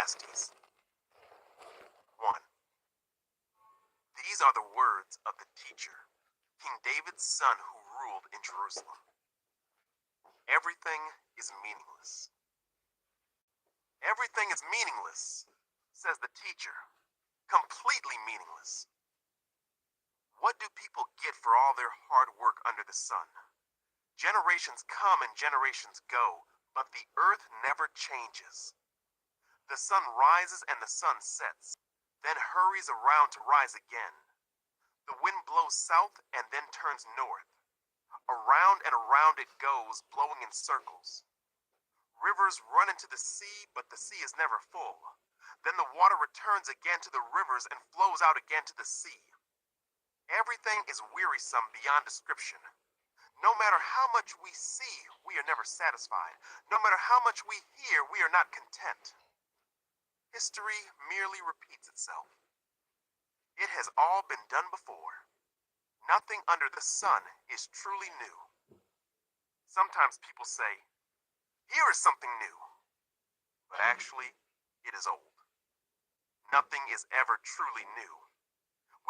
Ecclesiastes 1. These are the words of the teacher, King David's son who ruled in Jerusalem. Everything is meaningless. Everything is meaningless, says the teacher. Completely meaningless. What do people get for all their hard work under the sun? Generations come and generations go, but the earth never changes. The sun rises and the sun sets, then hurries around to rise again. The wind blows south and then turns north. Around and around it goes, blowing in circles. Rivers run into the sea, but the sea is never full. Then the water returns again to the rivers and flows out again to the sea. Everything is wearisome beyond description. No matter how much we see, we are never satisfied. No matter how much we hear, we are not content. History merely repeats itself. It has all been done before. Nothing under the sun is truly new. Sometimes people say, "Here is something new," but actually, it is old. Nothing is ever truly new.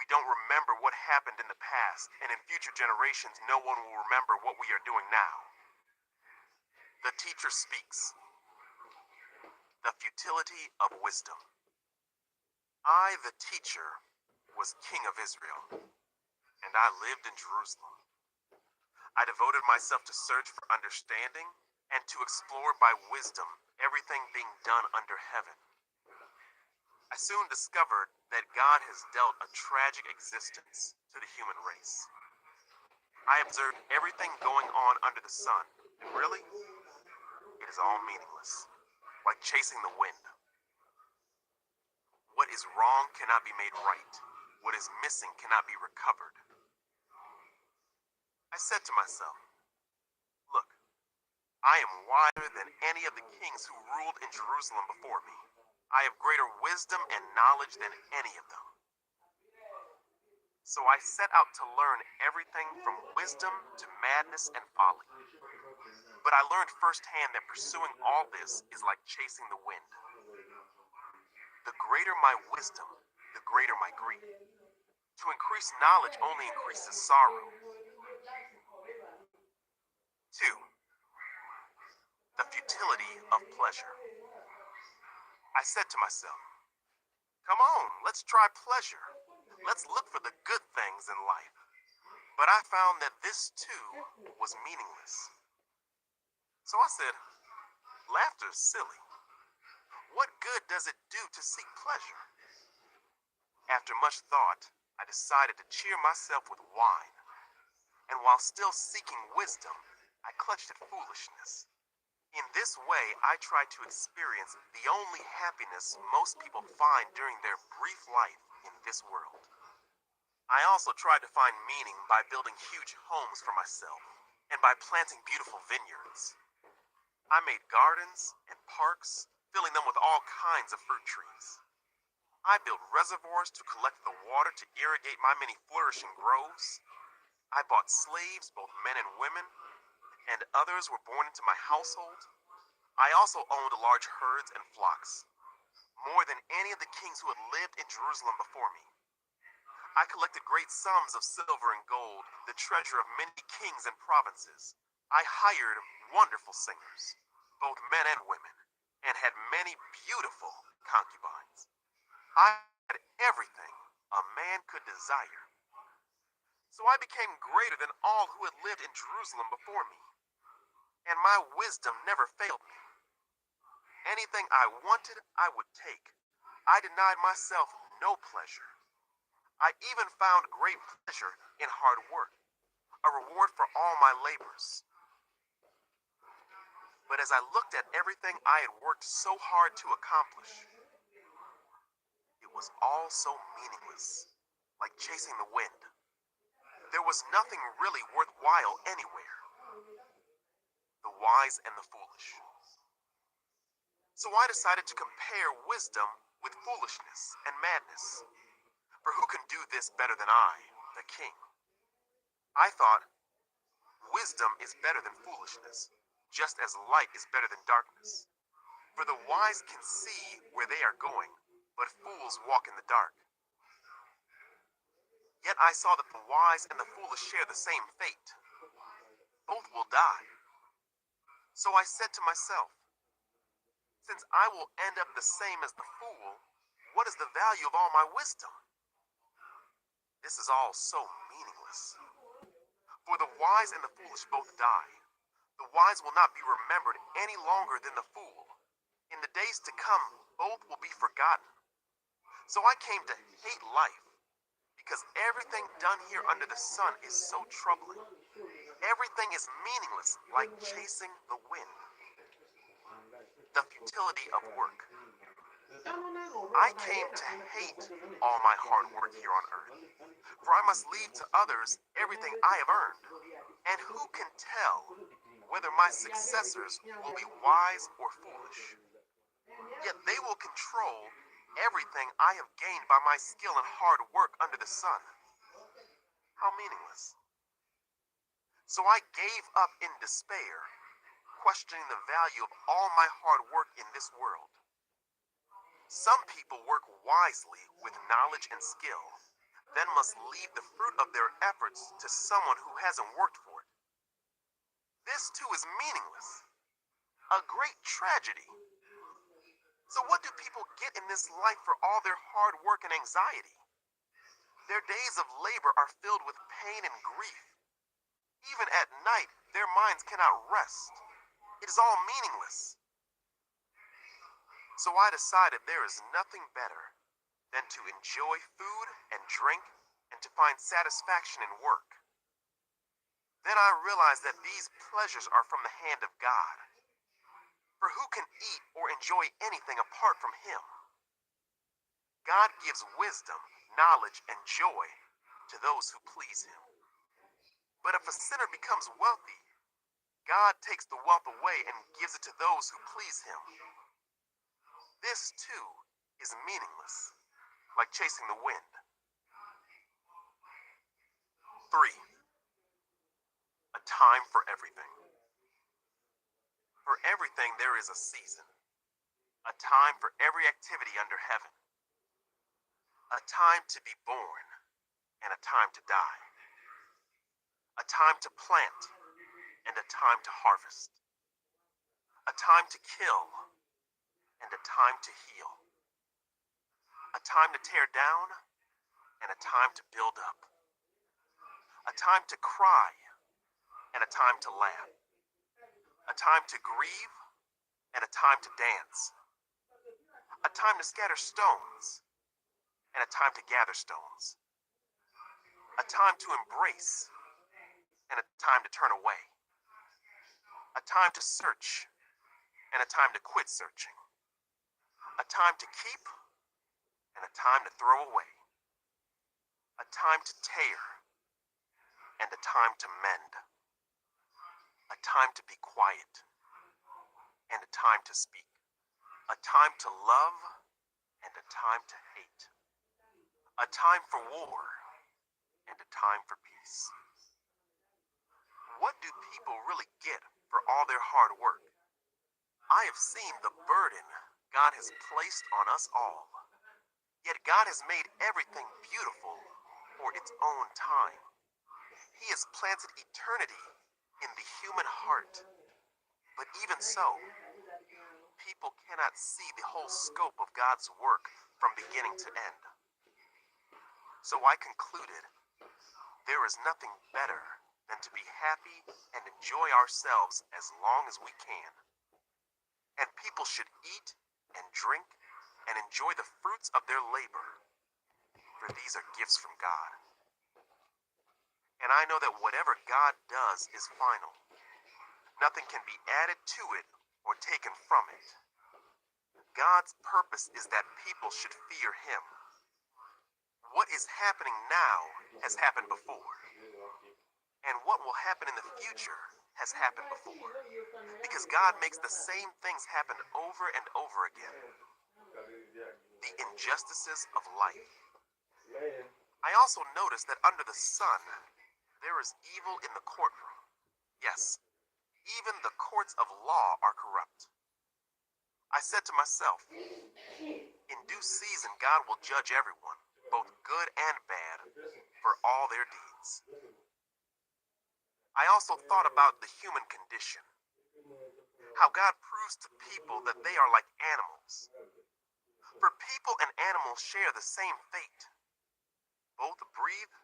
We don't remember what happened in the past, and in future generations, no one will remember what we are doing now. The teacher speaks. The futility of wisdom. I, the teacher, was king of Israel, and I lived in Jerusalem. I devoted myself to search for understanding and to explore by wisdom everything being done under heaven. I soon discovered that God has dealt a tragic existence to the human race. I observed everything going on under the sun, and really, it is all meaningless, like chasing the wind. What is wrong cannot be made right. What is missing cannot be recovered. I said to myself, look, I am wiser than any of the kings who ruled in Jerusalem before me. I have greater wisdom and knowledge than any of them. So I set out to learn everything from wisdom to madness and folly. But I learned firsthand that pursuing all this is like chasing the wind. The greater my wisdom, the greater my grief. To increase knowledge only increases sorrow. 2. The futility of pleasure. I said to myself, come on, let's try pleasure. Let's look for the good things in life. But I found that this too was meaningless. So I said, laughter's silly. What good does it do to seek pleasure? After much thought, I decided to cheer myself with wine. And while still seeking wisdom, I clutched at foolishness. In this way, I tried to experience the only happiness most people find during their brief life in this world. I also tried to find meaning by building huge homes for myself and by planting beautiful vineyards. I made gardens and parks, filling them with all kinds of fruit trees. I built reservoirs to collect the water to irrigate my many flourishing groves. I bought slaves, both men and women, and others were born into my household. I also owned large herds and flocks, more than any of the kings who had lived in Jerusalem before me. I collected great sums of silver and gold, the treasure of many kings and provinces. I hired wonderful singers, both men and women, and had many beautiful concubines. I had everything a man could desire. So I became greater than all who had lived in Jerusalem before me. And my wisdom never failed me. Anything I wanted, I would take. I denied myself no pleasure. I even found great pleasure in hard work, a reward for all my labors. But as I looked at everything I had worked so hard to accomplish, it was all so meaningless, like chasing the wind. There was nothing really worthwhile anywhere. The wise and the foolish. So I decided to compare wisdom with foolishness and madness. For who can do this better than I, the king? I thought, wisdom is better than foolishness, just as light is better than darkness. For the wise can see where they are going, but fools walk in the dark. Yet I saw that the wise and the foolish share the same fate. Both will die. So I said to myself, since I will end up the same as the fool, what is the value of all my wisdom? This is all so meaningless. For the wise and the foolish both die. The wise will not be remembered any longer than the fool. In the days to come, both will be forgotten. So I came to hate life, because everything done here under the sun is so troubling. Everything is meaningless, like chasing the wind. The futility of work. I came to hate all my hard work here on earth, for I must leave to others everything I have earned. And who can tell whether my successors will be wise or foolish? Yet they will control everything I have gained by my skill and hard work under the sun. How meaningless. So I gave up in despair, questioning the value of all my hard work in this world. Some people work wisely with knowledge and skill, then must leave the fruit of their efforts to someone who hasn't worked for it. This too is meaningless. A great tragedy. So what do people get in this life for all their hard work and anxiety? Their days of labor are filled with pain and grief. Even at night, their minds cannot rest. It is all meaningless. So I decided there is nothing better than to enjoy food and drink and to find satisfaction in work. Then I realized that these pleasures are from the hand of God. For who can eat or enjoy anything apart from Him? God gives wisdom, knowledge, and joy to those who please Him. But if a sinner becomes wealthy, God takes the wealth away and gives it to those who please Him. This too is meaningless, like chasing the wind. 3. A time for everything. For everything there is a season, a time for every activity under heaven, a time to be born and a time to die, a time to plant and a time to harvest, a time to kill and a time to heal, a time to tear down and a time to build up, a time to cry and a time to laugh, a time to grieve and a time to dance, a time to scatter stones and a time to gather stones, a time to embrace and a time to turn away, a time to search and a time to quit searching, a time to keep and a time to throw away, a time to tear and a time to mend, a time to be quiet and a time to speak, a time to love and a time to hate, a time for war and a time for peace. What do people really get for all their hard work? I have seen the burden God has placed on us all. Yet God has made everything beautiful for its own time. He has planted eternity in the human heart. But even so, people cannot see the whole scope of God's work from beginning to end. So I concluded, there is nothing better than to be happy and enjoy ourselves as long as we can. And people should eat and drink and enjoy the fruits of their labor, for these are gifts from God. And I know that whatever God does is final. Nothing can be added to it or taken from it. God's purpose is that people should fear Him. What is happening now has happened before. And what will happen in the future has happened before. Because God makes the same things happen over and over again. The injustices of life. I also noticed that under the sun, there is evil in the courtroom. Yes, even the courts of law are corrupt. I said to myself, in due season, God will judge everyone, both good and bad, for all their deeds. I also thought about the human condition, how God proves to people that they are like animals. For people and animals share the same fate. Both breathe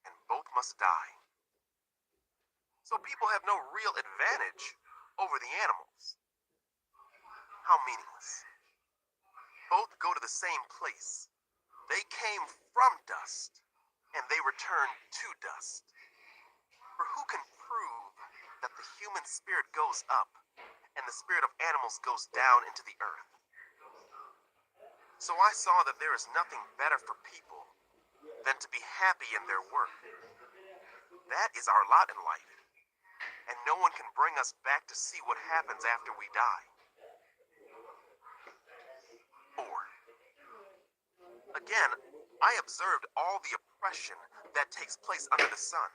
and both must die. So people have no real advantage over the animals. How meaningless. Both go to the same place. They came from dust, and they return to dust. For who can prove that the human spirit goes up, and the spirit of animals goes down into the earth? So I saw that there is nothing better for people than to be happy in their work. That is our lot in life, and no one can bring us back to see what happens after we die. 4. Again, I observed all the oppression that takes place under the sun.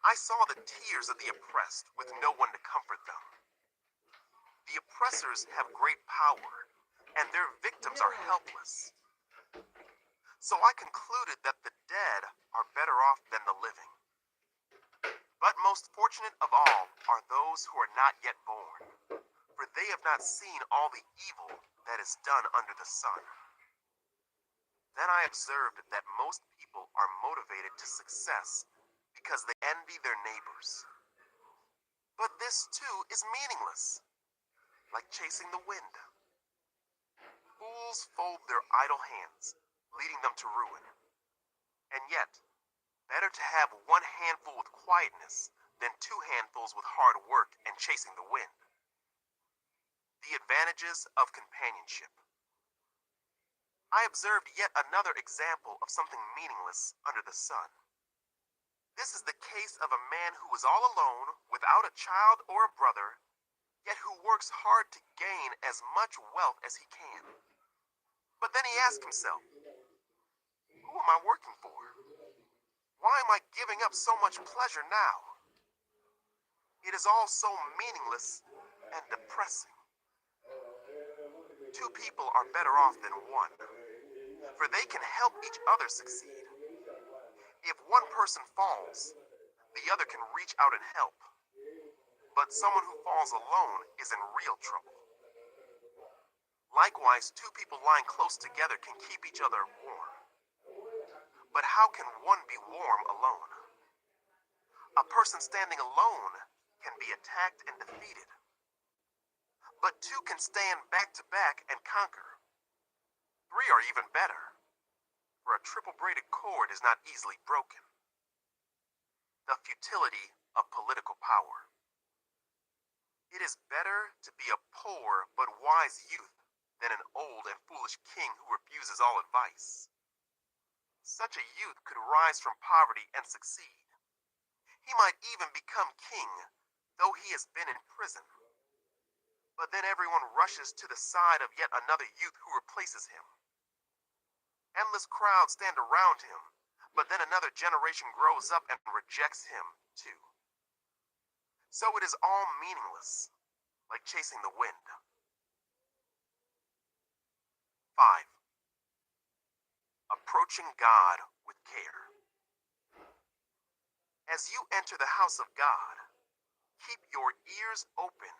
I saw the tears of the oppressed with no one to comfort them. The oppressors have great power, and their victims are helpless. So I concluded that the dead are better off than the living. But most fortunate of all are those who are not yet born, for they have not seen all the evil that is done under the sun. Then I observed that most people are motivated to success because they envy their neighbors. But this too is meaningless, like chasing the wind. Fools fold their idle hands, leading them to ruin. And yet, better to have one handful with quietness than two handfuls with hard work and chasing the wind. The advantages of companionship. I observed yet another example of something meaningless under the sun. This is the case of a man who is all alone, without a child or a brother, yet who works hard to gain as much wealth as he can. But then he asks himself, who am I working for? Why am I giving up so much pleasure now? It is all so meaningless and depressing. Two people are better off than one, for they can help each other succeed. If one person falls, the other can reach out and help. But someone who falls alone is in real trouble. Likewise, two people lying close together can keep each other warm. But how can one be warm alone? A person standing alone can be attacked and defeated. But two can stand back to back and conquer. Three are even better, for a triple-braided cord is not easily broken. The futility of political power. It is better to be a poor but wise youth than an old and foolish king who refuses all advice. Such a youth could rise from poverty and succeed. He might even become king, though he has been in prison. But then everyone rushes to the side of yet another youth who replaces him. Endless crowds stand around him, but then another generation grows up and rejects him too. So it is all meaningless, like chasing the wind. 5. Approaching God with care. As you enter the house of God, keep your ears open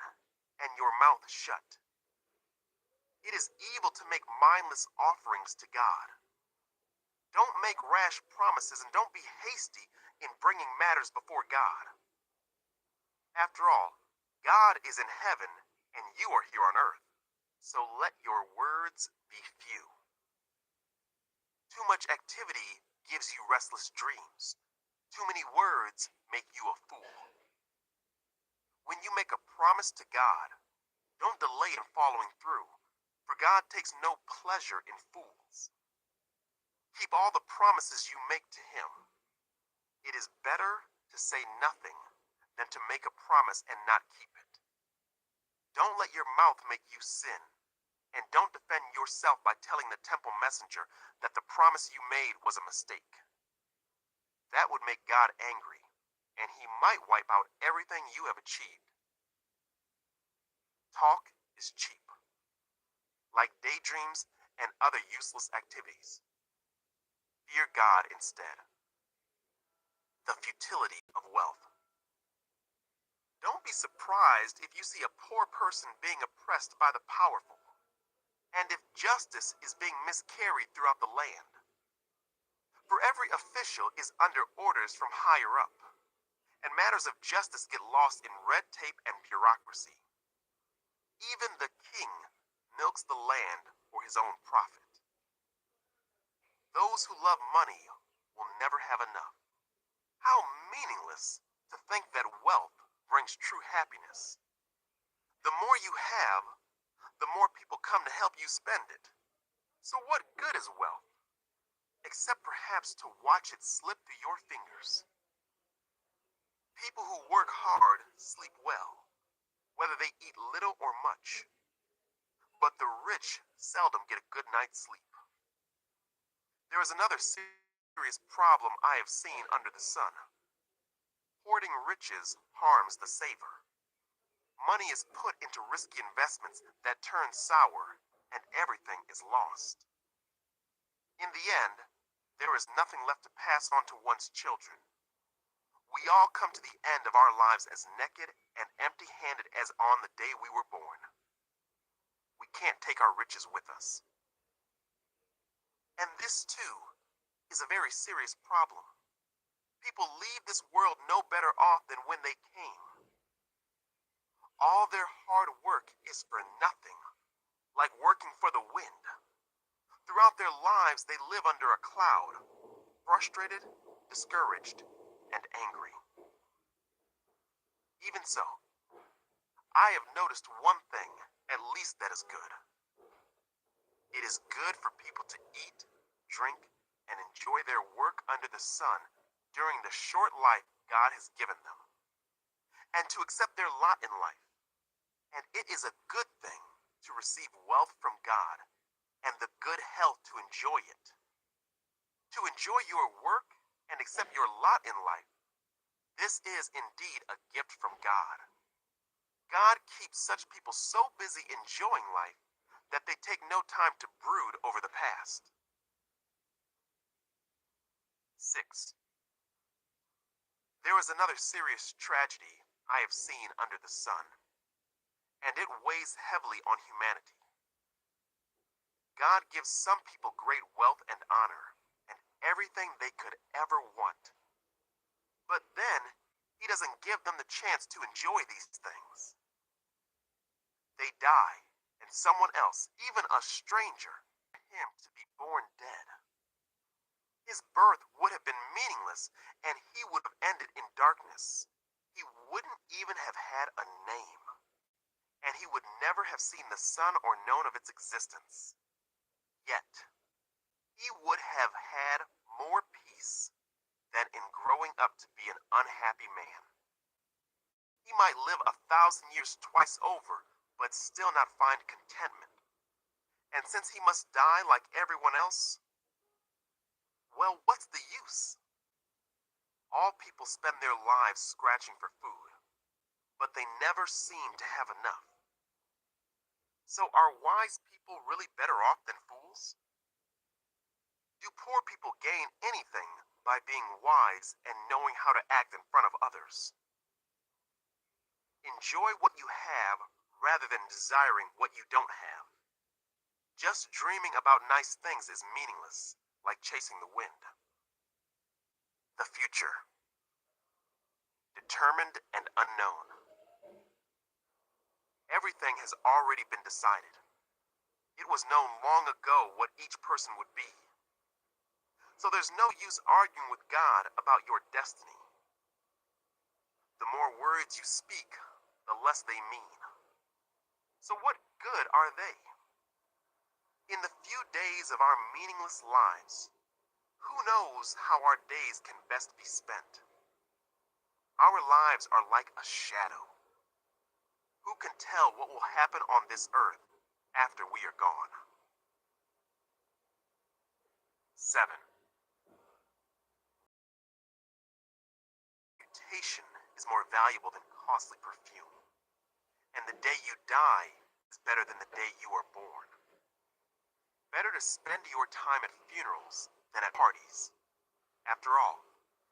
and your mouth shut. It is evil to make mindless offerings to God. Don't make rash promises and don't be hasty in bringing matters before God. After all, God is in heaven and you are here on earth, so let your words be few. Too much activity gives you restless dreams. Too many words make you a fool. When you make a promise to God, don't delay in following through, for God takes no pleasure in fools. Keep all the promises you make to Him. It is better to say nothing than to make a promise and not keep it. Don't let your mouth make you sin, and don't defend yourself by telling the temple messenger that the promise you made was a mistake. That would make God angry, and He might wipe out everything you have achieved. Talk is cheap. like daydreams and other useless activities. Fear God instead. The futility of wealth. Don't be surprised if you see a poor person being oppressed by the powerful, and if justice is being miscarried throughout the land. For every official is under orders from higher up, and matters of justice get lost in red tape and bureaucracy. Even the king milks the land for his own profit. Those who love money will never have enough. How meaningless to think that wealth brings true happiness. The more you have, the more people come to help you spend it. So what good is wealth, except perhaps to watch it slip through your fingers? People who work hard sleep well, whether they eat little or much. But the rich seldom get a good night's sleep. There is another serious problem I have seen under the sun. Hoarding riches harms the saver. Money is put into risky investments that turn sour, and everything is lost. In the end, there is nothing left to pass on to one's children. We all come to the end of our lives as naked and empty-handed as on the day we were born. We can't take our riches with us. And this, too, is a very serious problem. People leave this world no better off than when they came. All their hard work is for nothing, like working for the wind. Throughout their lives, they live under a cloud, frustrated, discouraged, and angry. Even so, I have noticed one thing, at least that is good. It is good for people to eat, drink, and enjoy their work under the sun during the short life God has given them, and to accept their lot in life. And it is a good thing to receive wealth from God and the good health to enjoy it. To enjoy your work and accept your lot in life, this is indeed a gift from God. God keeps such people so busy enjoying life that they take no time to brood over the past. 6. There is another serious tragedy I have seen under the sun, and it weighs heavily on humanity. God gives some people great wealth and honor, and everything they could ever want. But then, He doesn't give them the chance to enjoy these things. They die, and someone else, even a stranger, him to be born dead. His birth would have been meaningless, and he would have ended in darkness. He wouldn't even have had a name, and he would never have seen the sun or known of its existence. Yet, he would have had more peace than in growing up to be an unhappy man. He might live 1,000 years twice over, but still not find contentment. And since he must die like everyone else, well, what's the use? All people spend their lives scratching for food, but they never seem to have enough. So are wise people really better off than fools? Do poor people gain anything by being wise and knowing how to act in front of others? Enjoy what you have rather than desiring what you don't have. Just dreaming about nice things is meaningless, like chasing the wind. The future. Determined and unknown. Everything has already been decided. It was known long ago what each person would be. So there's no use arguing with God about your destiny. The more words you speak, the less they mean. So what good are they? In the few days of our meaningless lives, who knows how our days can best be spent? Our lives are like a shadow. Who can tell what will happen on this earth after we are gone? 7. Reputation is more valuable than costly perfume, and the day you die is better than the day you are born. Better to spend your time at funerals than at parties. After all,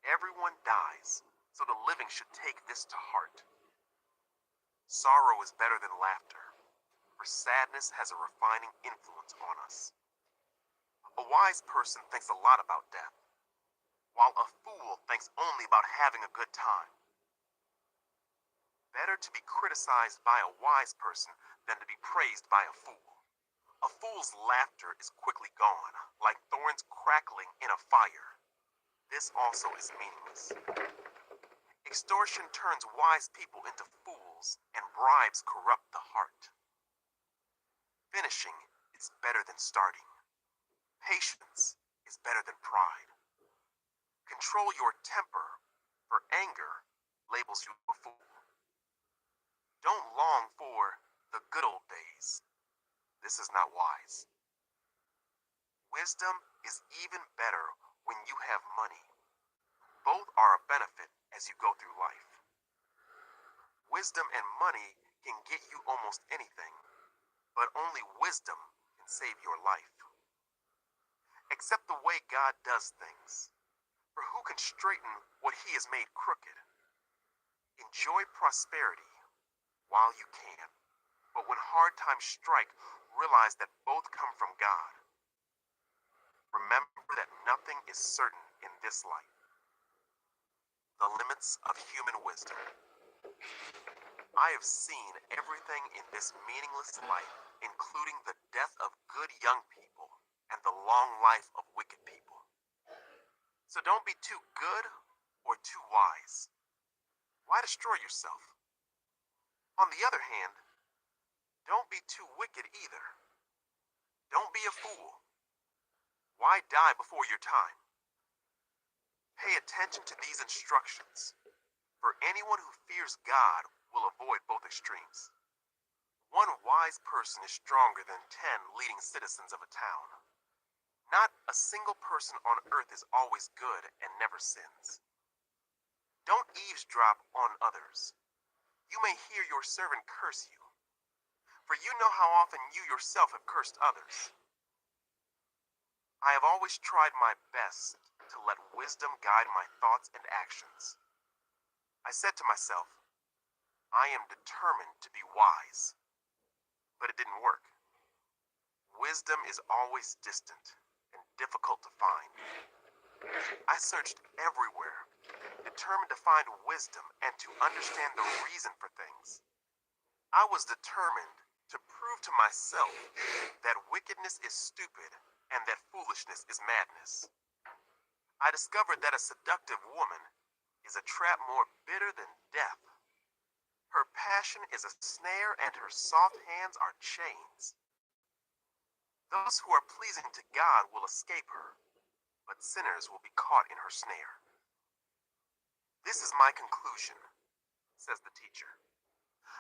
everyone dies, so the living should take this to heart. Sorrow is better than laughter, for sadness has a refining influence on us. A wise person thinks a lot about death, while a fool thinks only about having a good time. Better to be criticized by a wise person than to be praised by a fool. A fool's laughter is quickly gone, like thorns crackling in a fire. This also is meaningless. Extortion turns wise people into fools, and bribes corrupt the heart. Finishing is better than starting. Patience is better than pride. Control your temper, for anger labels you a fool. Don't long for the good old days. This is not wise. Wisdom is even better when you have money. Both are a benefit as you go through life. Wisdom and money can get you almost anything, but only wisdom can save your life. Accept the way God does things, for who can straighten what he has made crooked? Enjoy prosperity while you can, but when hard times strike, realize that both come from God. Remember that nothing is certain in this life. The limits of human wisdom. I have seen everything in this meaningless life, including the death of good young people and the long life of wicked people. So don't be too good or too wise. Why destroy yourself? On the other hand, don't be too wicked either. Don't be a fool. Why die before your time? Pay attention to these instructions, for anyone who fears God will avoid both extremes. One wise person is stronger than 10 leading citizens of a town. Not a single person on earth is always good and never sins. Don't eavesdrop on others. You may hear your servant curse you, for you know how often you yourself have cursed others. I have always tried my best to let wisdom guide my thoughts and actions. I said to myself, I am determined to be wise. But it didn't work. Wisdom is always distant and difficult to find. I searched everywhere, determined to find wisdom and to understand the reason for things. I was determined to prove to myself that wickedness is stupid and that foolishness is madness. I discovered that a seductive woman is a trap more bitter than death. Her passion is a snare, and her soft hands are chains. Those who are pleasing to God will escape her, but sinners will be caught in her snare. This is my conclusion, says the teacher.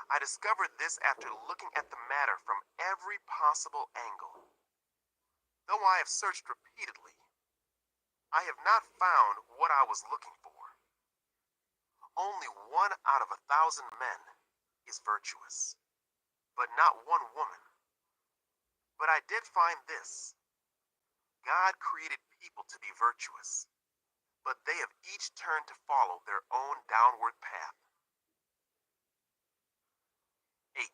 I discovered this after looking at the matter from every possible angle. Though I have searched repeatedly, I have not found what I was looking for. Only 1 out of 1,000 men is virtuous, but not one woman. But I did find this. God created people to be virtuous, but they have each turned to follow their own downward path. 8.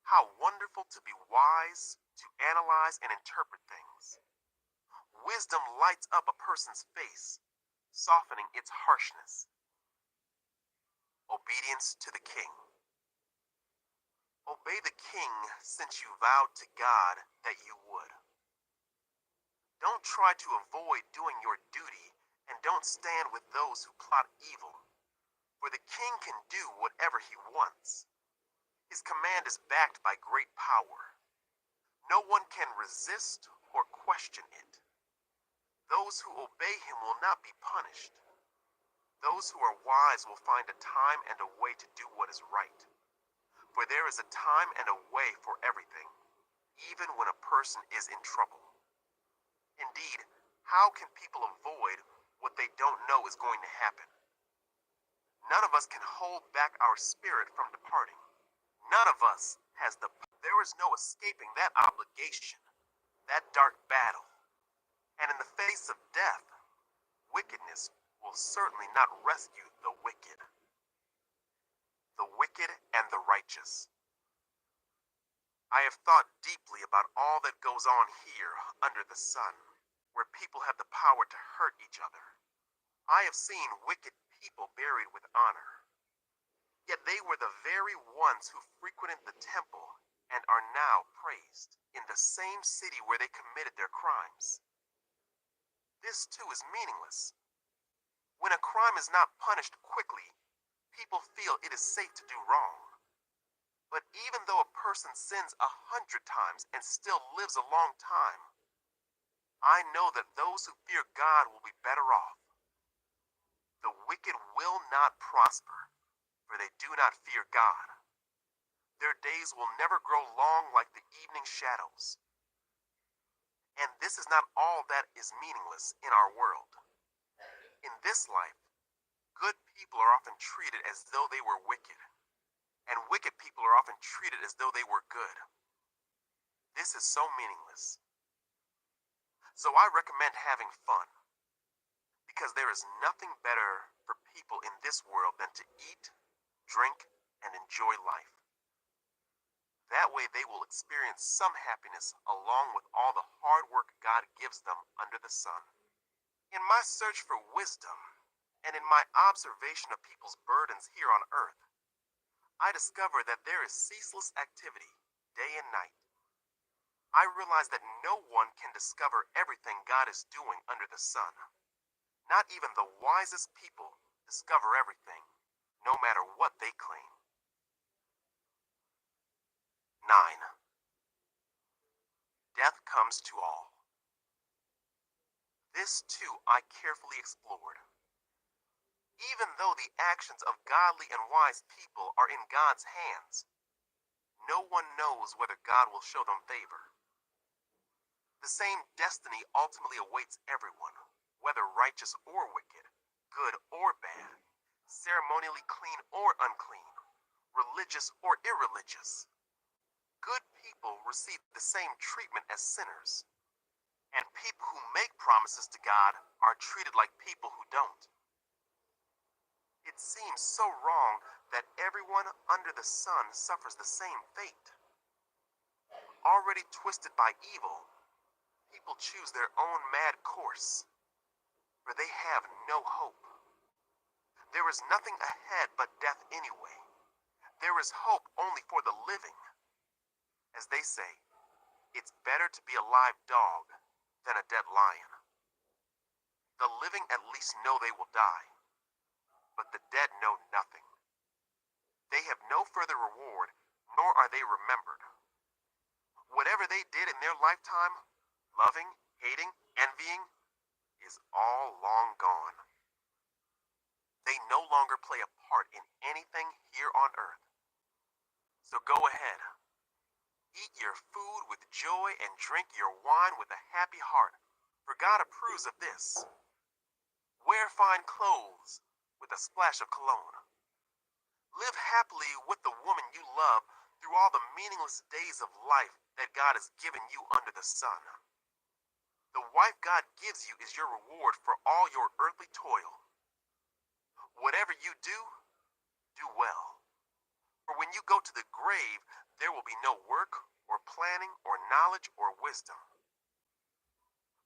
How wonderful to be wise, to analyze and interpret things. Wisdom lights up a person's face, softening its harshness. Obedience to the king. Obey the king since you vowed to God that you would. Don't try to avoid doing your duty, and don't stand with those who plot evil, for the king can do whatever he wants. His command is backed by great power. No one can resist or question it. Those who obey him will not be punished. Those who are wise will find a time and a way to do what is right. For there is a time and a way for everything, even when a person is in trouble. Indeed, how can people avoid what they don't know is going to happen? None of us can hold back our spirit from departing. None of us has there is no escaping that obligation, that dark battle. And in the face of death, wickedness will certainly not rescue the wicked and the righteous. I have thought deeply about all that goes on here under the sun, where people have the power to hurt each other. I have seen wicked people buried with honor, yet they were the very ones who frequented the temple and are now praised in the same city where they committed their crimes. This too is meaningless. When a crime is not punished quickly, people feel it is safe to do wrong. But even though a person sins 100 times and still lives a long time, I know that those who fear God will be better off. The wicked will not prosper, for they do not fear God. Their days will never grow long like the evening shadows. And this is not all that is meaningless in our world. In this life, good people are often treated as though they were wicked, and wicked people are often treated as though they were good. This is so meaningless. So I recommend having fun, because there is nothing better for people in this world than to eat, drink, and enjoy life. That way they will experience some happiness along with all the hard work God gives them under the sun. In my search for wisdom, and in my observation of people's burdens here on earth, I discover that there is ceaseless activity, day and night. I realize that no one can discover everything God is doing under the sun. Not even the wisest people discover everything, no matter what they claim. 9. Death comes to all. This too I carefully explored. Even though the actions of godly and wise people are in God's hands, no one knows whether God will show them favor. The same destiny ultimately awaits everyone, whether righteous or wicked, good or bad, ceremonially clean or unclean, religious or irreligious. Good people receive the same treatment as sinners, and people who make promises to God are treated like people who don't. It seems so wrong that everyone under the sun suffers the same fate. Already twisted by evil, people choose their own mad course, for they have no hope. There is nothing ahead but death anyway. There is hope only for the living. As they say, it's better to be a live dog than a dead lion. The living at least know they will die, but the dead know nothing. They have no further reward, nor are they remembered. Whatever they did in their lifetime, loving, hating, envying, is all long gone. They no longer play a part in anything here on earth. So go ahead. Eat your food with joy and drink your wine with a happy heart, for God approves of this. Wear fine clothes with a splash of cologne. Live happily with the woman you love through all the meaningless days of life that God has given you under the sun. The wife God gives you is your reward for all your earthly toil. Whatever you do, do well. For when you go to the grave, there will be no work or planning or knowledge or wisdom.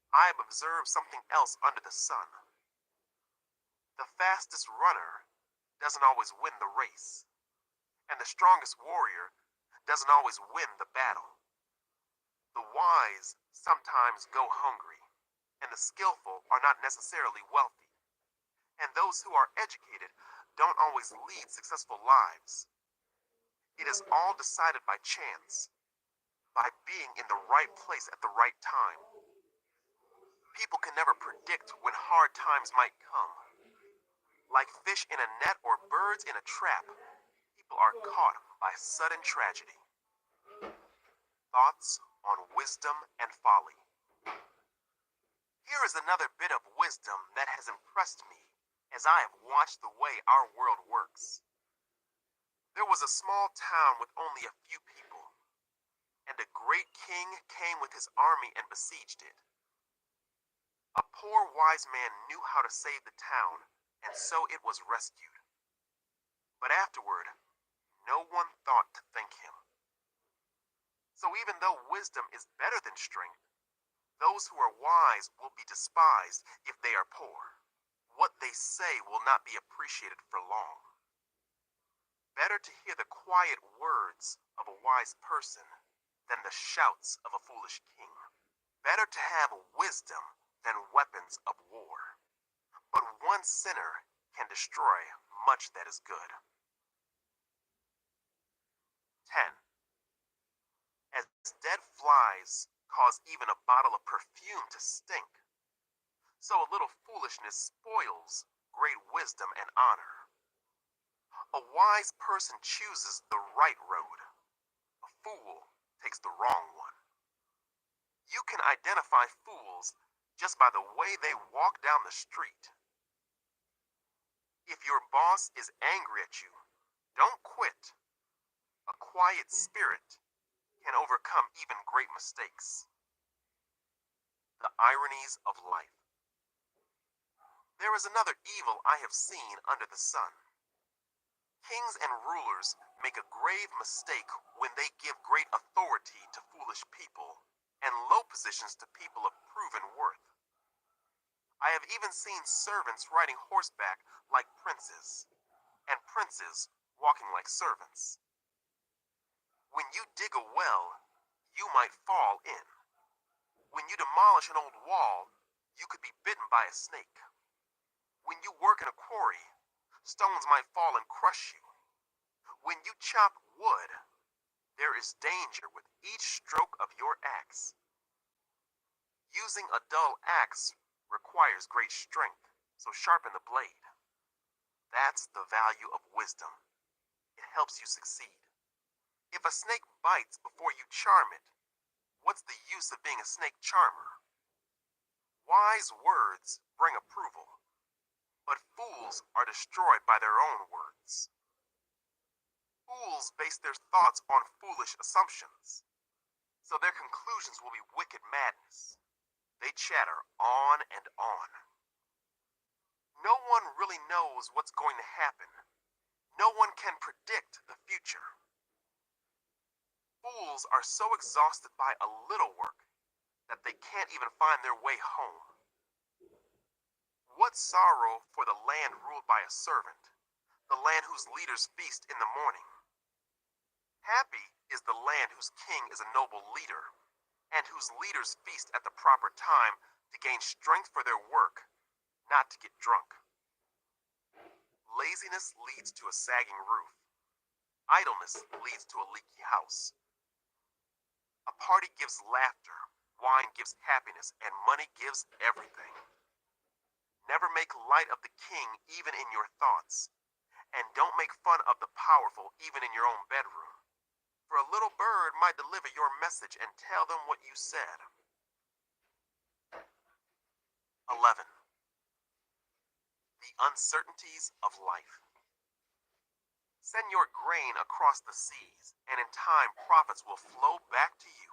I have observed something else under the sun. The fastest runner doesn't always win the race, and the strongest warrior doesn't always win the battle. The wise sometimes go hungry, and the skillful are not necessarily wealthy, and those who are educated don't always lead successful lives. It is all decided by chance, by being in the right place at the right time. People can never predict when hard times might come. Like fish in a net or birds in a trap, people are caught by sudden tragedy. Thoughts on wisdom and folly. Here is another bit of wisdom that has impressed me as I have watched the way our world works. There was a small town with only a few people, and a great king came with his army and besieged it. A poor wise man knew how to save the town, and so it was rescued. But afterward, no one thought to thank him. So even though wisdom is better than strength, those who are wise will be despised if they are poor. What they say will not be appreciated for long. Better to hear the quiet words of a wise person than the shouts of a foolish king. Better to have wisdom than weapons of war. But one sinner can destroy much that is good. 10. As dead flies cause even a bottle of perfume to stink, so a little foolishness spoils great wisdom and honor. A wise person chooses the right road. A fool takes the wrong one. You can identify fools just by the way they walk down the street. If your boss is angry at you, don't quit. A quiet spirit can overcome even great mistakes. The ironies of life. There is another evil I have seen under the sun. Kings and rulers make a grave mistake when they give great authority to foolish people and low positions to people of proven worth. I have even seen servants riding horseback like princes, and princes walking like servants. When you dig a well, you might fall in. When you demolish an old wall, you could be bitten by a snake. When you work in a quarry, stones might fall and crush you. When you chop wood, there is danger with each stroke of your axe. Using a dull axe requires great strength, so sharpen the blade. That's the value of wisdom. It helps you succeed. If a snake bites before you charm it, what's the use of being a snake charmer? Wise words bring approval, but fools are destroyed by their own words. Fools base their thoughts on foolish assumptions, so their conclusions will be wicked madness. They chatter on and on. No one really knows what's going to happen. No one can predict the future. Fools are so exhausted by a little work that they can't even find their way home. What sorrow for the land ruled by a servant, the land whose leaders feast in the morning. Happy is the land whose king is a noble leader, and whose leaders feast at the proper time to gain strength for their work, not to get drunk. Laziness leads to a sagging roof. Idleness leads to a leaky house. A party gives laughter, wine gives happiness, and money gives everything. Never make light of the king even in your thoughts, and don't make fun of the powerful even in your own bedroom. For a little bird might deliver your message and tell them what you said. 11. The uncertainties of life. Send your grain across the seas, and in time profits will flow back to you.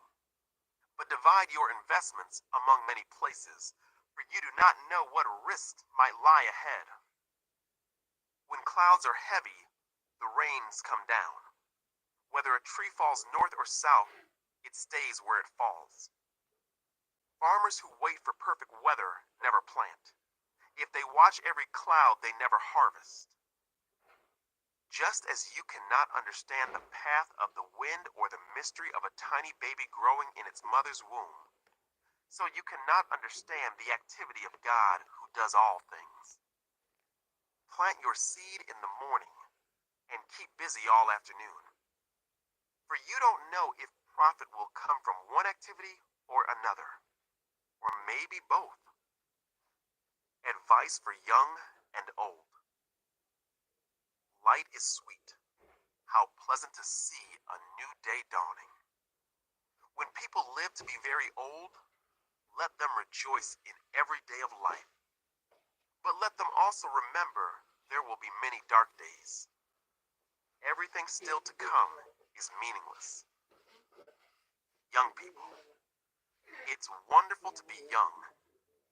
But divide your investments among many places, for you do not know what risks might lie ahead. When clouds are heavy, the rains come down. Whether a tree falls north or south, it stays where it falls. Farmers who wait for perfect weather never plant. If they watch every cloud, they never harvest. Just as you cannot understand the path of the wind or the mystery of a tiny baby growing in its mother's womb, so you cannot understand the activity of God who does all things. Plant your seed in the morning and keep busy all afternoon. For you don't know if profit will come from one activity or another, or maybe both. Advice for young and old. Light is sweet. How pleasant to see a new day dawning. When people live to be very old, let them rejoice in every day of life. But let them also remember there will be many dark days. everything still to come is meaningless. Young people, it's wonderful to be young.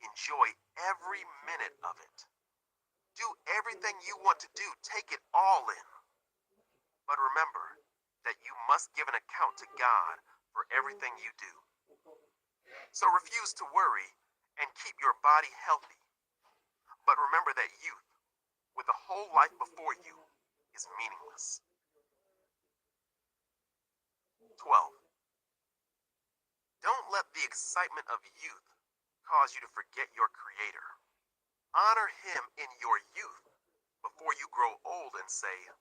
Enjoy every minute of it. Do everything you want to do. Take it all in. But remember that you must give an account to God for everything you do. So refuse to worry and keep your body healthy. But remember that youth, with a whole life before you, is meaningless. 12. Don't let the excitement of youth cause you to forget your Creator. Honor Him in your youth before you grow old and say,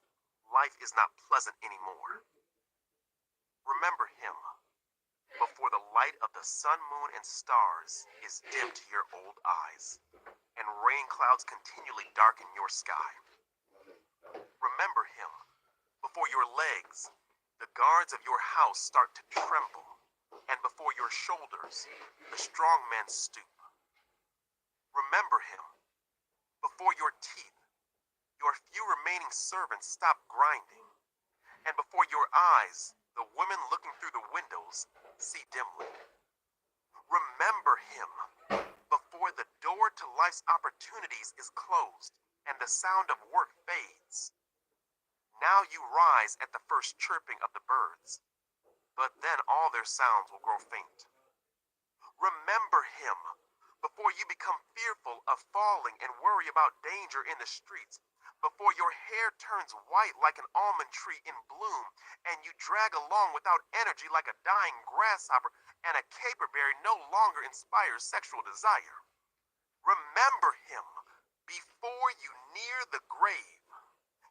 life is not pleasant anymore. Remember Him before the light of the sun, moon, and stars is dim to your old eyes, and rain clouds continually darken your sky. Remember Him before your legs, the guards of your house, start to tremble, and before your shoulders, the strong men stoop. Remember Him before your teeth, your few remaining servants, stop grinding, and before your eyes, the women looking through the windows see dimly. Remember Him before the door to life's opportunities is closed and the sound of work fades. Now you rise at the first chirping of the birds, but then all their sounds will grow faint. Remember Him before you become fearful of falling and worry about danger in the streets, before your hair turns white like an almond tree in bloom and you drag along without energy like a dying grasshopper and a caperberry no longer inspires sexual desire. Remember Him before you near the grave,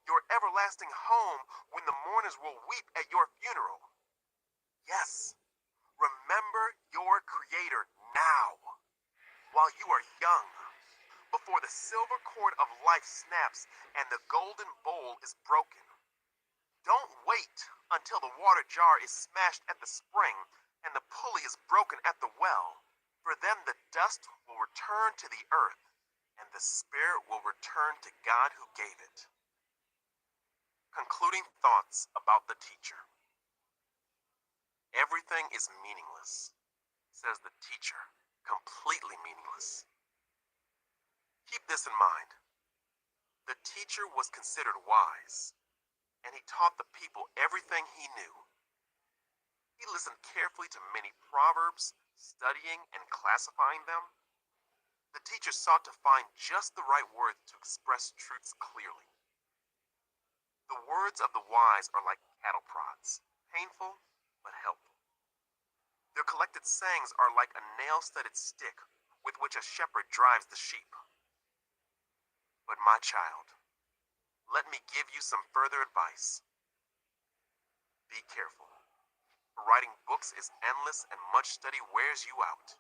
your everlasting home when the mourners will weep at your funeral. Yes, remember your Creator now, while you are young, before the silver cord of life snaps and the golden bowl is broken. Don't wait until the water jar is smashed at the spring and the pulley is broken at the well, for then the dust will return to the earth and the spirit will return to God who gave it. Concluding thoughts about the teacher. Everything is meaningless, says the teacher, completely meaningless. Keep this in mind. The teacher was considered wise, and he taught the people everything he knew. He listened carefully to many proverbs, studying and classifying them. The teacher sought to find just the right words to express truths clearly. The words of the wise are like cattle prods, painful but helpful. Their collected sayings are like a nail-studded stick with which a shepherd drives the sheep. But my child, let me give you some further advice. Be careful, for writing books is endless and much study wears you out.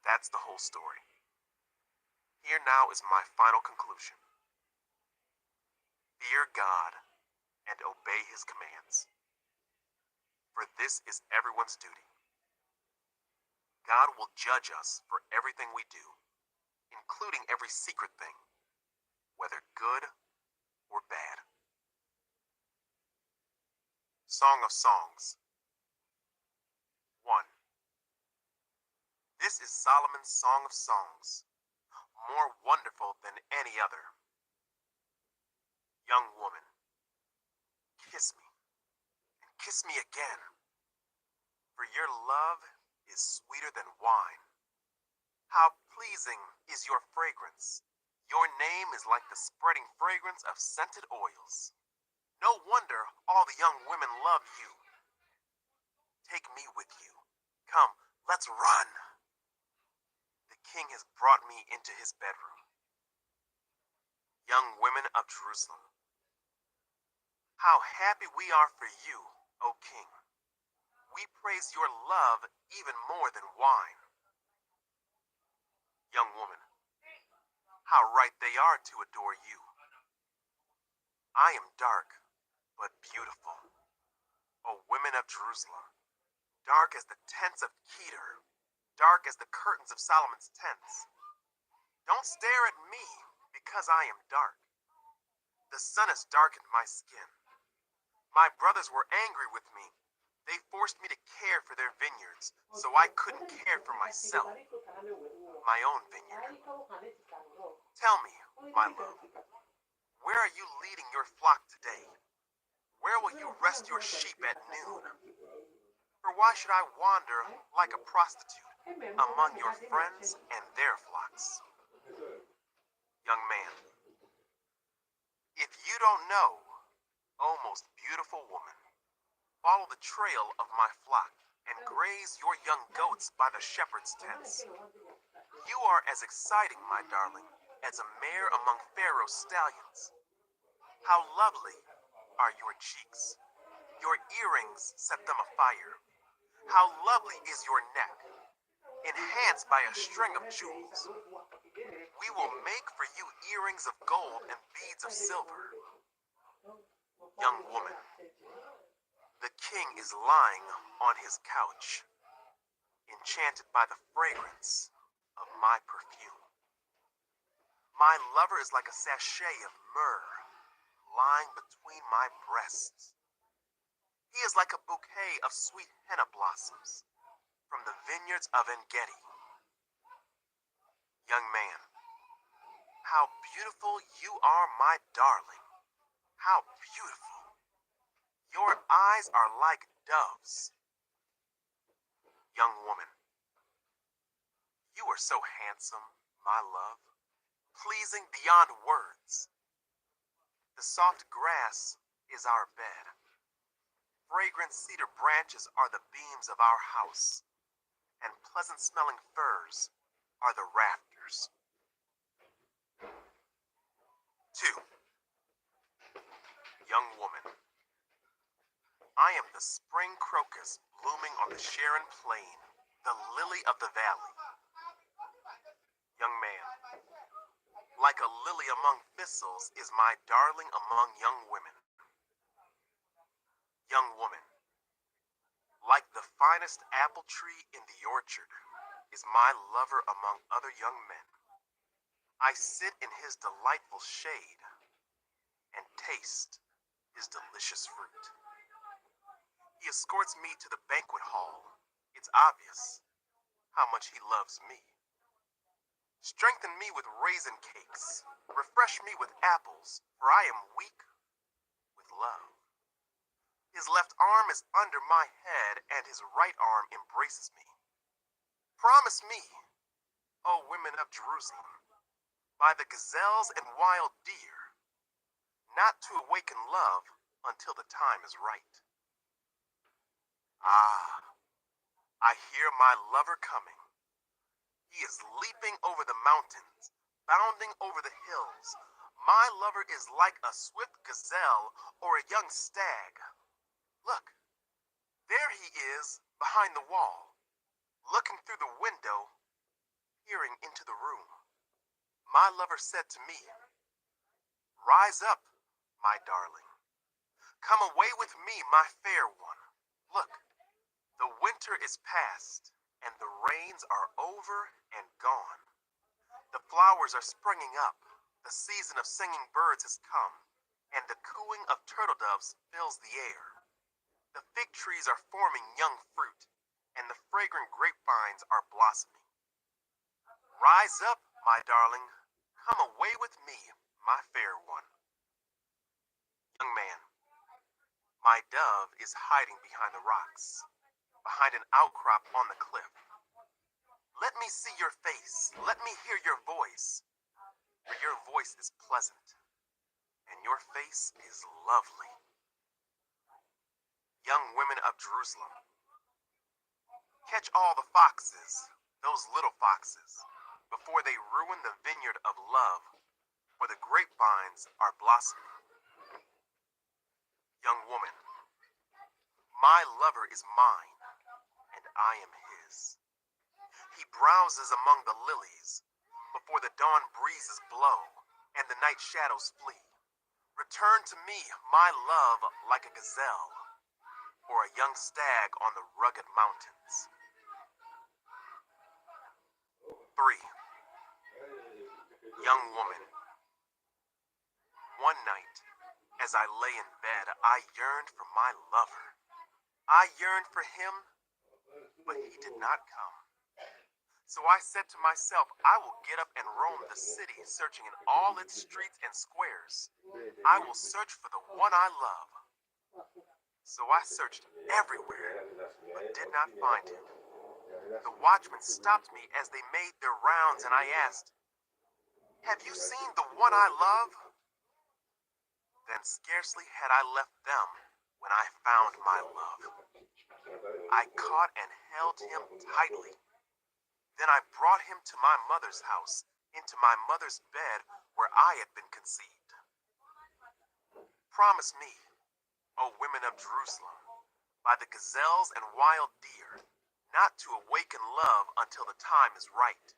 That's the whole story. Here now is my final conclusion. Fear God and obey His commands, for this is everyone's duty. God will judge us for everything we do, including every secret thing, whether good or bad. Song of Songs. 1. This is Solomon's Song of Songs, more wonderful than any other. Young woman, kiss me, and kiss me again, for your love is sweeter than wine. How pleasing is your fragrance. Your name is like the spreading fragrance of scented oils. No wonder all the young women love you. Take me with you. Come, let's run. The king has brought me into his bedroom. Young women of Jerusalem, how happy we are for you, O king. We praise your love even more than wine. Young woman, how right they are to adore you. I am dark, but beautiful. O women of Jerusalem, dark as the tents of Kedar, dark as the curtains of Solomon's tents. Don't stare at me because I am dark. The sun has darkened my skin. My brothers were angry with me. They forced me to care for their vineyards, so I couldn't care for myself, my own vineyard. Tell me, my love, where are you leading your flock today? Where will you rest your sheep at noon? For why should I wander like a prostitute among your friends and their flocks? Young man, if you don't know, O most beautiful woman, follow the trail of my flock and graze your young goats by the shepherd's tents. You are as exciting, my darling, as a mare among Pharaoh's stallions. How lovely are your cheeks. Your earrings set them afire. How lovely is your neck, enhanced by a string of jewels. We will make for you earrings of gold and beads of silver. Young woman, the king is lying on his couch, enchanted by the fragrance of my perfume. My lover is like a sachet of myrrh lying between my breasts. He is like a bouquet of sweet henna blossoms from the vineyards of En-Gedi. Young man, how beautiful you are, my darling. How beautiful. Your eyes are like doves. Young woman, you are so handsome, my love, pleasing beyond words. The soft grass is our bed. Fragrant cedar branches are the beams of our house, and pleasant-smelling firs are the rafters. 2. Young woman, I am the spring crocus blooming on the Sharon plain, the lily of the valley. Young man, like a lily among thistles is my darling among young women. Young woman, like the finest apple tree in the orchard is my lover among other young men. I sit in his delightful shade and taste his delicious fruit. He escorts me to the banquet hall. It's obvious how much he loves me. Strengthen me with raisin cakes. Refresh me with apples, for I am weak with love. His left arm is under my head, and his right arm embraces me. Promise me, O women of Jerusalem, by the gazelles and wild deer, not to awaken love until the time is right. Ah, I hear my lover coming. He is leaping over the mountains, bounding over the hills. My lover is like a swift gazelle or a young stag. Look, there he is behind the wall, looking through the window, peering into the room. My lover said to me, "Rise up, my darling. Come away with me, my fair one. Look, the winter is past, and the rains are over and gone. The flowers are springing up. The season of singing birds has come, and the cooing of turtle doves fills the air. The fig trees are forming young fruit, and the fragrant grapevines are blossoming. Rise up, my darling. Come away with me, my fair one." Young man, my dove is hiding behind the rocks, behind an outcrop on the cliff. Let me see your face. Let me hear your voice. For your voice is pleasant, and your face is lovely. Young women of Jerusalem, catch all the foxes, those little foxes, before they ruin the vineyard of love, for the grapevines are blossoming. Young woman, my lover is mine, and I am his. He browses among the lilies, before the dawn breezes blow, and the night shadows flee. Return to me, my love, like a gazelle, or a young stag on the rugged mountains. 3. Young woman, One night, as I lay in bed, I yearned for my lover. I yearned for him, but he did not come. So I said to myself, I will get up and roam the city, searching in all its streets and squares. I will search for the one I love. So I searched everywhere, but did not find him. The watchmen stopped me as they made their rounds, and I asked, have you seen the one I love? Then scarcely had I left them when I found my love. I caught and held him tightly. Then I brought him to my mother's house, into my mother's bed where I had been conceived. Promise me, O women of Jerusalem, by the gazelles and wild deer, not to awaken love until the time is right.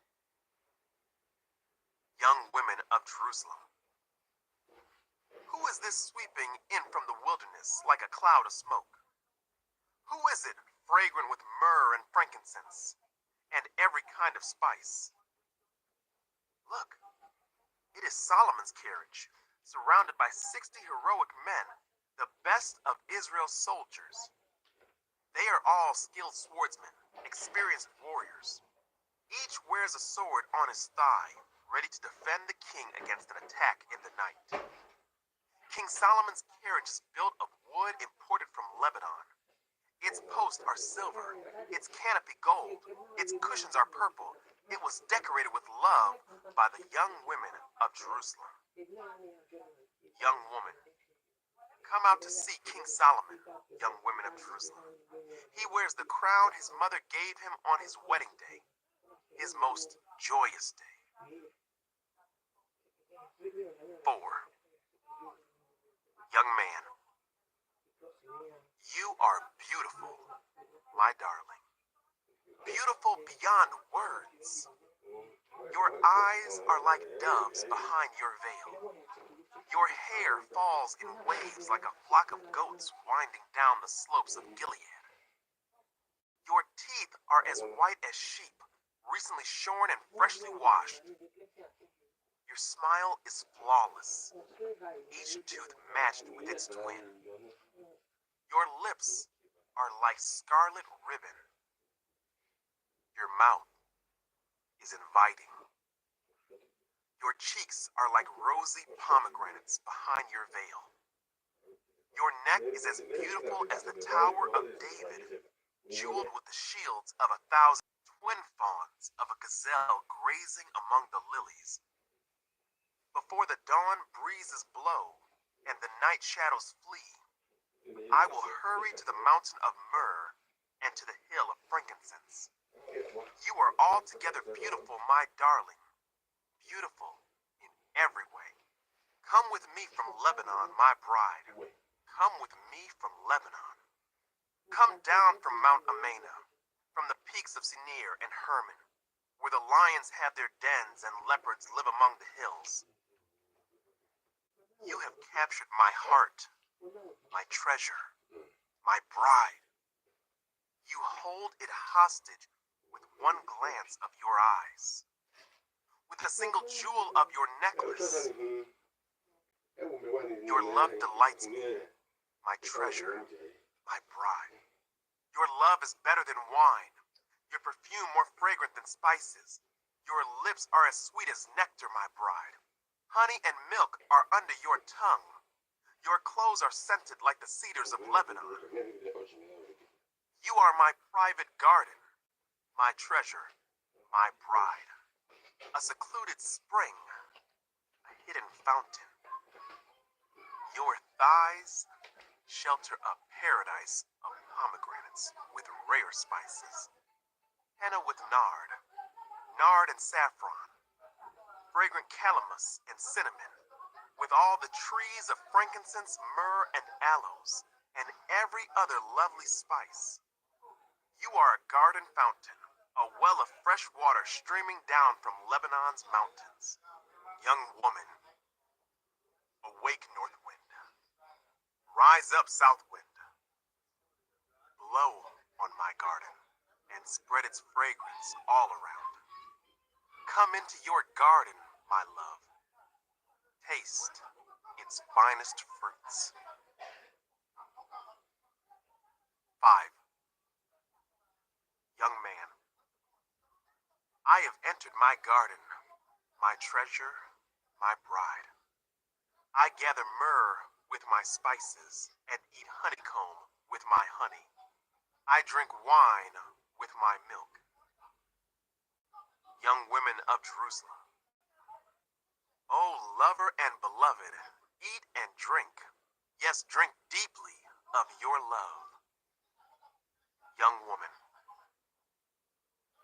Young women of Jerusalem, who is this sweeping in from the wilderness like a cloud of smoke? Who is it fragrant with myrrh and frankincense and every kind of spice? Look, it is Solomon's carriage, surrounded by 60 heroic men, the best of Israel's soldiers. They are all skilled swordsmen, experienced warriors. Each wears a sword on his thigh, ready to defend the king against an attack in the night. King Solomon's carriage is built of wood imported from Lebanon. Its posts are silver, its canopy gold, its cushions are purple. It was decorated with love by the young women of Jerusalem. Young woman, come out to see King Solomon, young women of Jerusalem. He wears the crown his mother gave him on his wedding day, his most joyous day. 4. Young man, you are beautiful, my darling. Beautiful beyond words. Your eyes are like doves behind your veil. Your hair falls in waves like a flock of goats winding down the slopes of Gilead. Your teeth are as white as sheep, recently shorn and freshly washed. Your smile is flawless, each tooth matched with its twin. Your lips are like scarlet ribbon. Your mouth is inviting. Your cheeks are like rosy pomegranates behind your veil. Your neck is as beautiful as the Tower of David, jeweled with the shields of 1,000 twin fawns of a gazelle grazing among the lilies. Before the dawn breezes blow and the night shadows flee, I will hurry to the mountain of myrrh and to the hill of frankincense. You are altogether beautiful, my darling, beautiful in every way. Come with me from Lebanon, my bride. Come with me from Lebanon. Come down from Mount Amana, from the peaks of Sinir and Hermon, where the lions have their dens and leopards live among the hills. You have captured my heart, my treasure, my bride. You hold it hostage with one glance of your eyes, with a single jewel of your necklace. Your love delights me, my treasure, my bride. Your love is better than wine, your perfume more fragrant than spices. Your lips are as sweet as nectar, my bride. Honey and milk are under your tongue. Your clothes are scented like the cedars of Lebanon. You are my private garden, my treasure, my bride. A secluded spring, a hidden fountain. Your thighs shelter a paradise of pomegranates with rare spices. Henna with nard, nard and saffron, fragrant calamus and cinnamon, with all the trees of frankincense, myrrh, and aloes, and every other lovely spice. You are a garden fountain, a well of fresh water streaming down from Lebanon's mountains. Young woman, awake, north wind. Rise up, south wind. Blow on my garden and spread its fragrance all around. Come into your garden, my love. Taste its its finest fruits. 5. Young man, I have entered my garden, my treasure, my bride. I gather myrrh with my spices and eat honeycomb with my honey. I drink wine with my milk. Young women of Jerusalem, O lover and beloved, eat and drink. Yes, drink deeply of your love. Young woman,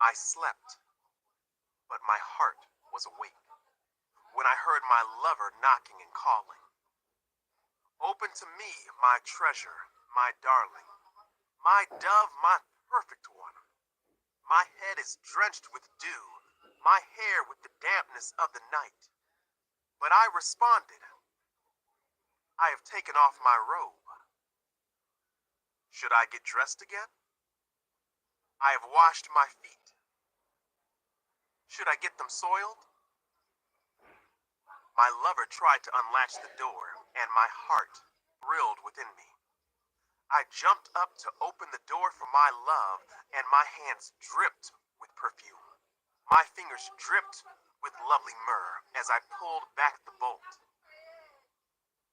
I slept, but my heart was awake when I heard my lover knocking and calling. Open to me, my treasure, my darling, my dove, my perfect one. My head is drenched with dew, my hair with the dampness of the night. But I responded, I have taken off my robe. Should I get dressed again? I have washed my feet. Should I get them soiled? My lover tried to unlatch the door, and my heart thrilled within me. I jumped up to open the door for my love, and my hands dripped with perfume. My fingers dripped with lovely myrrh as I pulled back the bolt.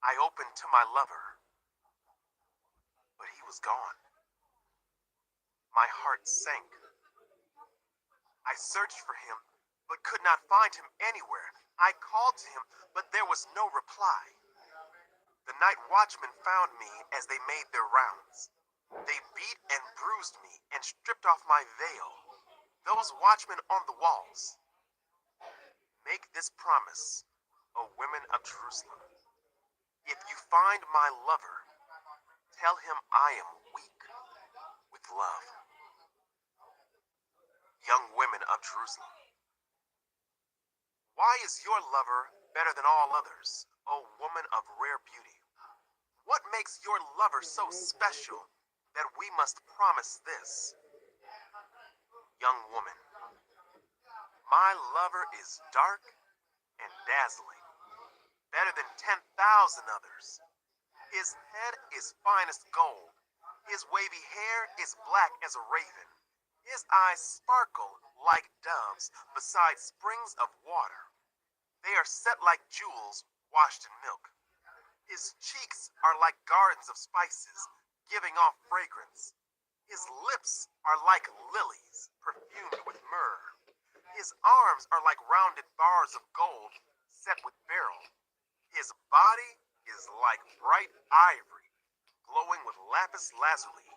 I opened to my lover, but he was gone. My heart sank. I searched for him, but could not find him anywhere. I called to him, but there was no reply. The night watchmen found me as they made their rounds. They beat and bruised me and stripped off my veil. Those watchmen on the walls. Make this promise, O women of Jerusalem. If you find my lover, tell him I am weak with love. Young women of Jerusalem, why is your lover better than all others, O woman of rare beauty? What makes your lover so special that we must promise this? Young woman, my lover is dark and dazzling, better than 10,000 others. His head is finest gold. His wavy hair is black as a raven. His eyes sparkle like doves beside springs of water. They are set like jewels washed in milk. His cheeks are like gardens of spices, giving off fragrance. His lips are like lilies, perfumed with myrrh. His arms are like rounded bars of gold, set with beryl. His body is like bright ivory, glowing with lapis lazuli.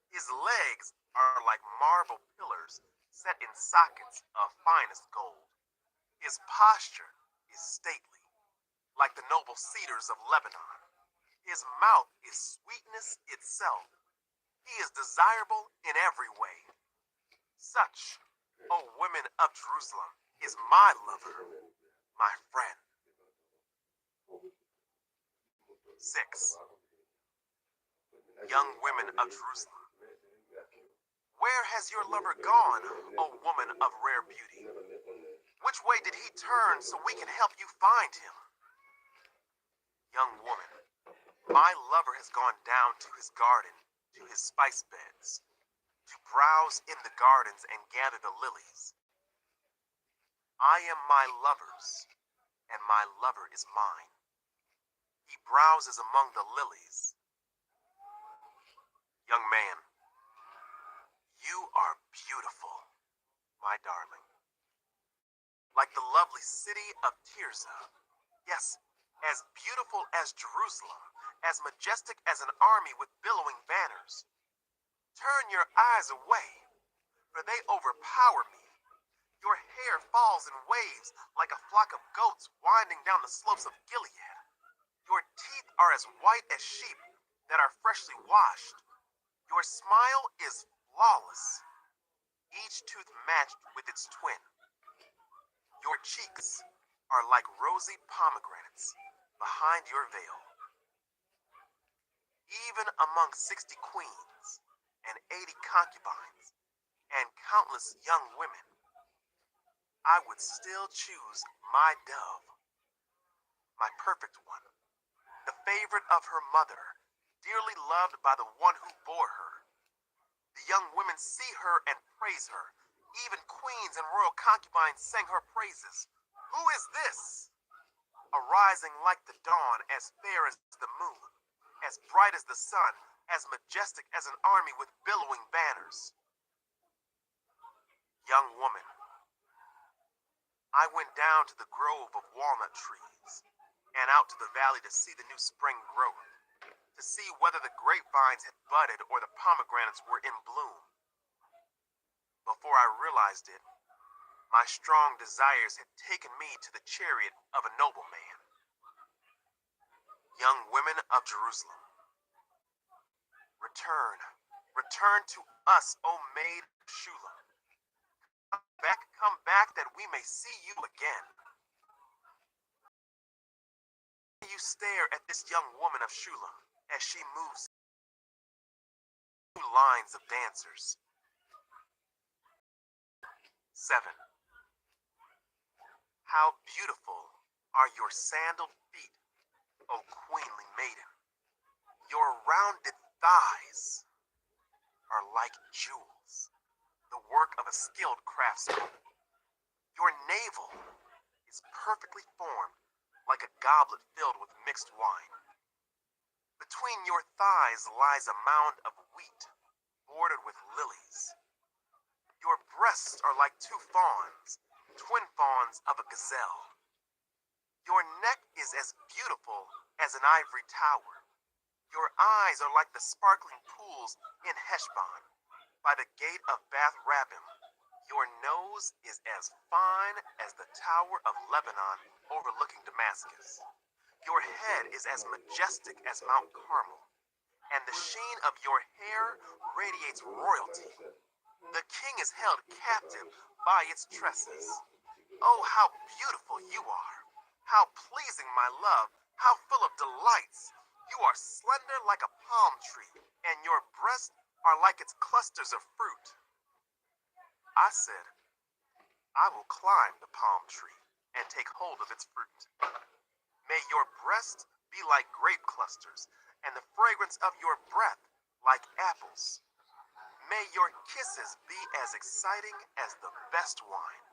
His legs are like marble pillars, set in sockets of finest gold. His posture is stately, like the noble cedars of Lebanon. His mouth is sweetness itself. He is desirable in every way. Such, O women of Jerusalem, is my lover, my friend. 6. Young women of Jerusalem, where has your lover gone, O woman of rare beauty? Which way did he turn so we can help you find him? Young woman, my lover has gone down to his garden, to his spice beds, to browse in the gardens and gather the lilies. I am my lover's, and my lover is mine. He browses among the lilies. Young man, you are beautiful, my darling. Like the lovely city of Tirzah. Yes, as beautiful as Jerusalem, as majestic as an army with billowing banners. Turn your eyes away, for they overpower me. Your hair falls in waves like a flock of goats winding down the slopes of Gilead. Your teeth are as white as sheep that are freshly washed. Your smile is flawless, each tooth matched with its twin. Your cheeks are like rosy pomegranates behind your veil. Even among 60 queens and 80 concubines and countless young women, I would still choose my dove, my perfect one, the favorite of her mother, dearly loved by the one who bore her. The young women see her and praise her. Even queens and royal concubines sang her praises. Who is this? Arising like the dawn, as fair as the moon, as bright as the sun, as majestic as an army with billowing banners. Young woman, I went down to the grove of walnut trees and out to the valley to see the new spring growth, to see whether the grapevines had budded or the pomegranates were in bloom. Before I realized it, my strong desires had taken me to the chariot of a nobleman. Young women of Jerusalem, return, return to us, O maid of Shulam. Come back that we may see you again. You stare at this young woman of Shulam as she moves through lines of dancers. 7. How beautiful are your sandaled feet, O queenly maiden. Your rounded thighs are like jewels, the work of a skilled craftsman. Your navel is perfectly formed, like a goblet filled with mixed wine. Between your thighs lies a mound of wheat, bordered with lilies. Your breasts are like two fawns, twin fawns of a gazelle. Your neck is as beautiful as an ivory tower. Your eyes are like the sparkling pools in Heshbon, by the gate of Bath Rabbim. Your nose is as fine as the tower of Lebanon overlooking Damascus. Your head is as majestic as Mount Carmel, and the sheen of your hair radiates royalty. The king is held captive by its tresses. Oh, how beautiful you are! How pleasing, my love! How full of delights! You are slender like a palm tree, and your breasts are like its clusters of fruit. I said, I will climb the palm tree and take hold of its fruit. May your breast be like grape clusters, and the fragrance of your breath like apples. May your kisses be as exciting as the best wine.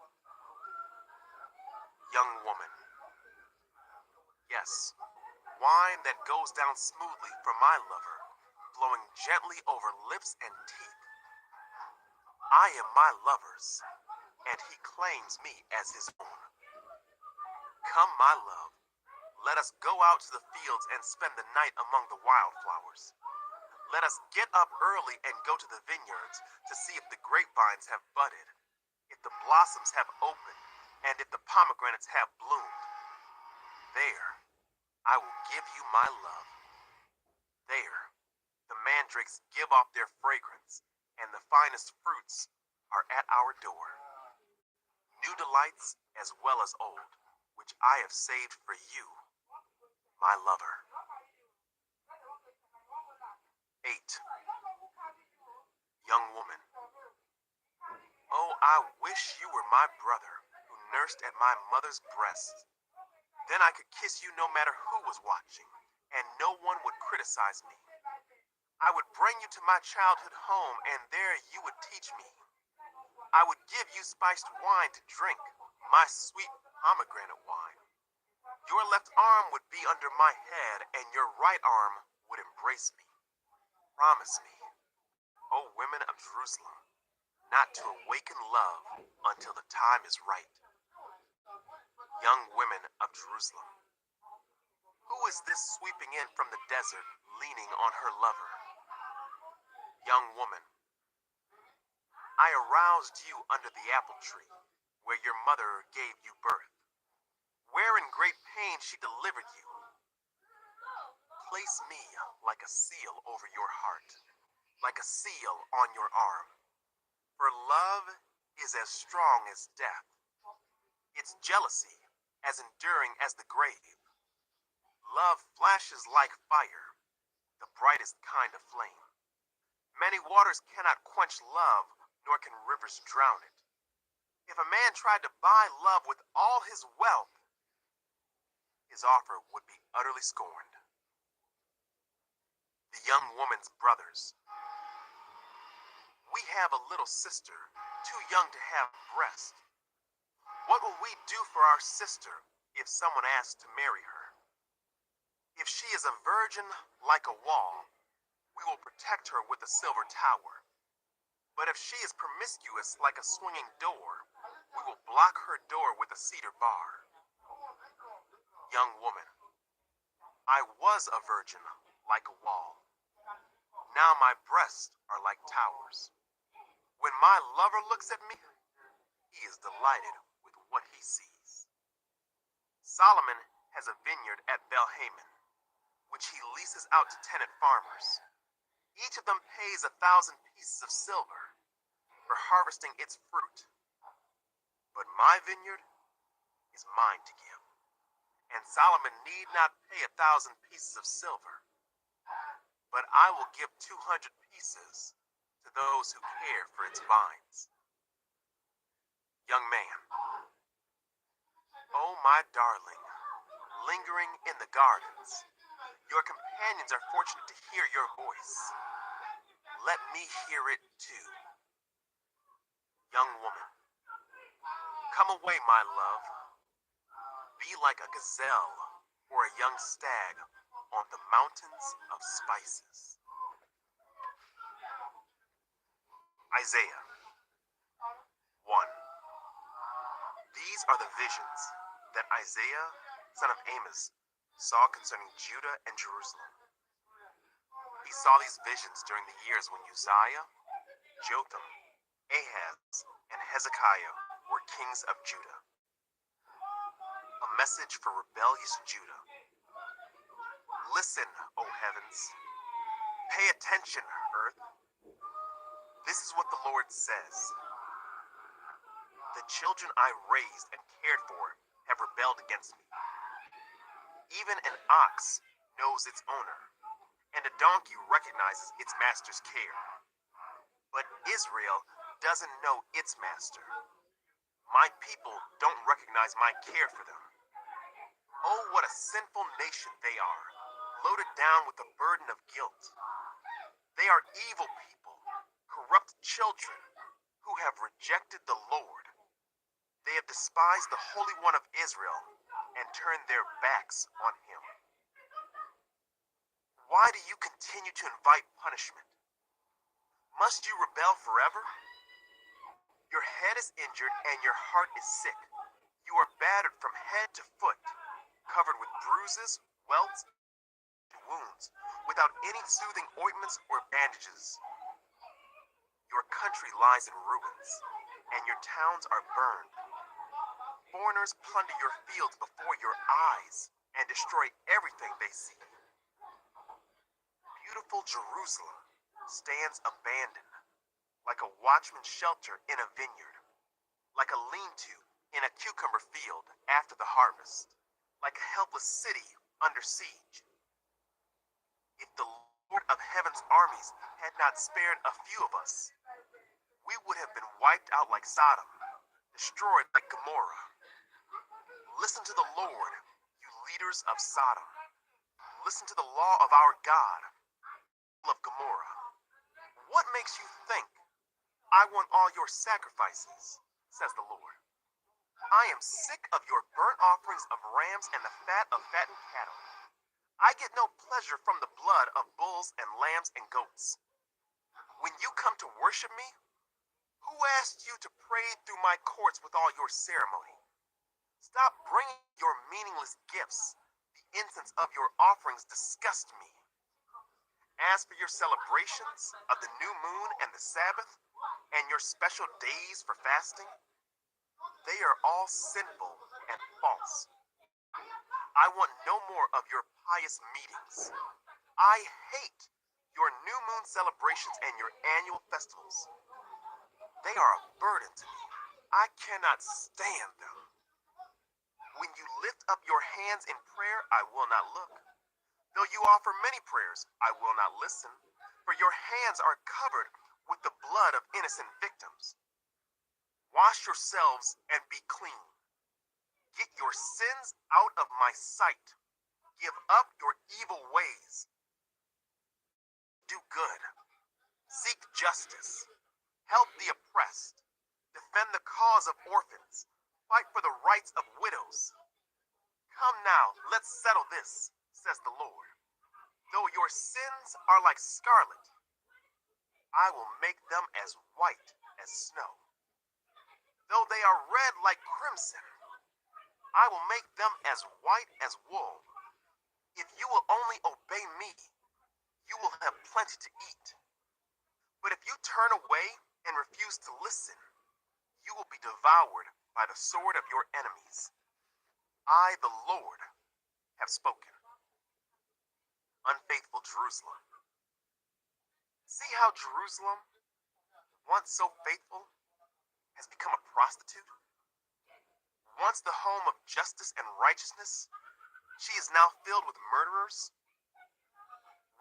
Young woman, yes, wine that goes down smoothly from my lover, flowing gently over lips and teeth. I am my lover's, and he claims me as his own. Come, my love, let us go out to the fields and spend the night among the wildflowers. Let us get up early and go to the vineyards to see if the grapevines have budded, if the blossoms have opened, and if the pomegranates have bloomed. There, I will give you my love. There, the mandrakes give off their fragrance, and the finest fruits are at our door. New delights as well as old, which I have saved for you, my lover. 8. Young woman, oh, I wish you were my brother who nursed at my mother's breast. Then I could kiss you no matter who was watching, and no one would criticize me. I would bring you to my childhood home, and there you would teach me. I would give you spiced wine to drink, my sweet pomegranate wine. Your left arm would be under my head, and your right arm would embrace me. Promise me, O women of Jerusalem, not to awaken love until the time is right. Young women of Jerusalem, who is this sweeping in from the desert, leaning on her lover? Young woman, I aroused you under the apple tree, where your mother gave you birth, where in great pain she delivered you. Place me like a seal over your heart, like a seal on your arm. For love is as strong as death, its jealousy as enduring as the grave. Love flashes like fire, the brightest kind of flame. Many waters cannot quench love, nor can rivers drown it. If a man tried to buy love with all his wealth, his offer would be utterly scorned. young woman's brothers. We have a little sister, too young to have breast. What will we do for our sister if someone asks to marry her? If she is a virgin like a wall, we will protect her with a silver tower. But if she is promiscuous like a swinging door, we will block her door with a cedar bar. Young woman, I was a virgin like a wall. Now my breasts are like towers. When my lover looks at me, he is delighted with what he sees. Solomon has a vineyard at Belhaman, which he leases out to tenant farmers. Each of them pays 1,000 pieces of silver for harvesting its fruit. But my vineyard is mine to give, and Solomon need not pay 1,000 pieces of silver, but I will give 200 pieces to those who care for its vines. Young man, oh my darling, lingering in the gardens, your companions are fortunate to hear your voice. Let me hear it too. Young woman, come away, my love. Be like a gazelle or a young stag on the mountains of spices. Isaiah 1. These are the visions that Isaiah, son of Amos, saw concerning Judah and Jerusalem. He saw these visions during the years when Uzziah, Jotham, Ahaz, and Hezekiah were kings of Judah. A message for rebellious Judah. Listen, O heavens. Pay attention, earth. This is what the Lord says. The children I raised and cared for have rebelled against me. Even an ox knows its owner, and a donkey recognizes its master's care. But Israel doesn't know its master. My people don't recognize my care for them. Oh, what a sinful nation they are, loaded down with the burden of guilt. They are evil people, corrupt children, who have rejected the Lord. They have despised the Holy One of Israel and turned their backs on him. Why do you continue to invite punishment? Must you rebel forever? Your head is injured and your heart is sick. You are battered from head to foot, covered with bruises, welts, and wounds, without any soothing ointments or bandages. Your country lies in ruins, and your towns are burned. Foreigners plunder your fields before your eyes and destroy everything they see. Beautiful Jerusalem stands abandoned, like a watchman's shelter in a vineyard, like a lean-to in a cucumber field after the harvest, like a helpless city under siege. If the Lord of heaven's armies had not spared a few of us, we would have been wiped out like Sodom, destroyed like Gomorrah. Listen to the Lord, you leaders of Sodom. Listen to the law of our God, of Gomorrah. What makes you think I want all your sacrifices, says the Lord? I am sick of your burnt offerings of rams and the fat of fattened cattle. I get no pleasure from the blood of bulls and lambs and goats. When you come to worship me, who asked you to pray through my courts with all your ceremony? Stop bringing your meaningless gifts. The incense of your offerings disgust me. As for your celebrations of the new moon and the Sabbath, and your special days for fasting, they are all sinful and false. I want no more of your pious meetings. I hate your new moon celebrations and your annual festivals. They are a burden to me. I cannot stand them. When you lift up your hands in prayer, I will not look. Though you offer many prayers, I will not listen, for your hands are covered with the blood of innocent victims. Wash yourselves and be clean. Get your sins out of my sight. Give up your evil ways. justice. Help the oppressed. Defend the cause of orphans. Fight for the rights of widows. Come now, let's settle this, says the Lord. Though your sins are like scarlet, I will make them as white as snow. Though they are red like crimson, I will make them as white as wool. If you will only obey me, you will have plenty to eat. But if you turn away and refuse to listen, you will be devoured by the sword of your enemies. I, the Lord, have spoken. Unfaithful Jerusalem. See how Jerusalem, once so faithful, has become a prostitute? Once the home of justice and righteousness, she is now filled with murderers.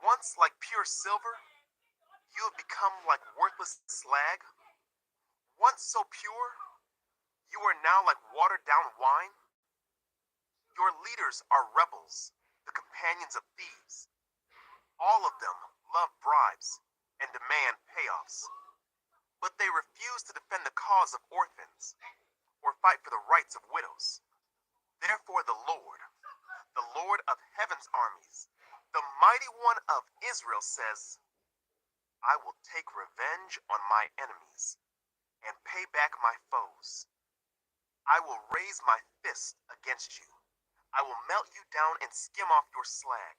Once like pure silver, you have become like worthless slag. Once so pure, you are now like watered down wine. Your leaders are rebels, the companions of thieves. All of them love bribes and demand payoffs. But they refuse to defend the cause of orphans or fight for the rights of widows. Therefore the Lord of heaven's armies, the mighty one of Israel says, I will take revenge on my enemies and pay back my foes. I will raise my fist against you. I will melt you down and skim off your slag.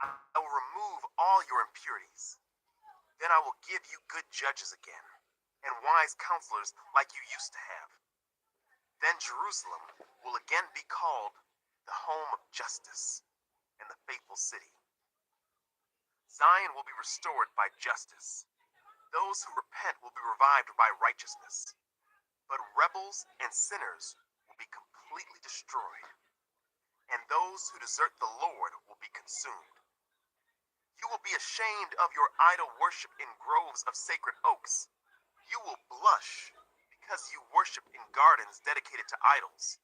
I will remove all your impurities. Then I will give you good judges again, and wise counselors like you used to have. Then Jerusalem will again be called the home of justice and the faithful city. Zion will be restored by justice. Those who repent will be revived by righteousness. But rebels and sinners will be completely destroyed, and those who desert the Lord will be consumed. You will be ashamed of your idol worship in groves of sacred oaks. You will blush because you worship in gardens dedicated to idols.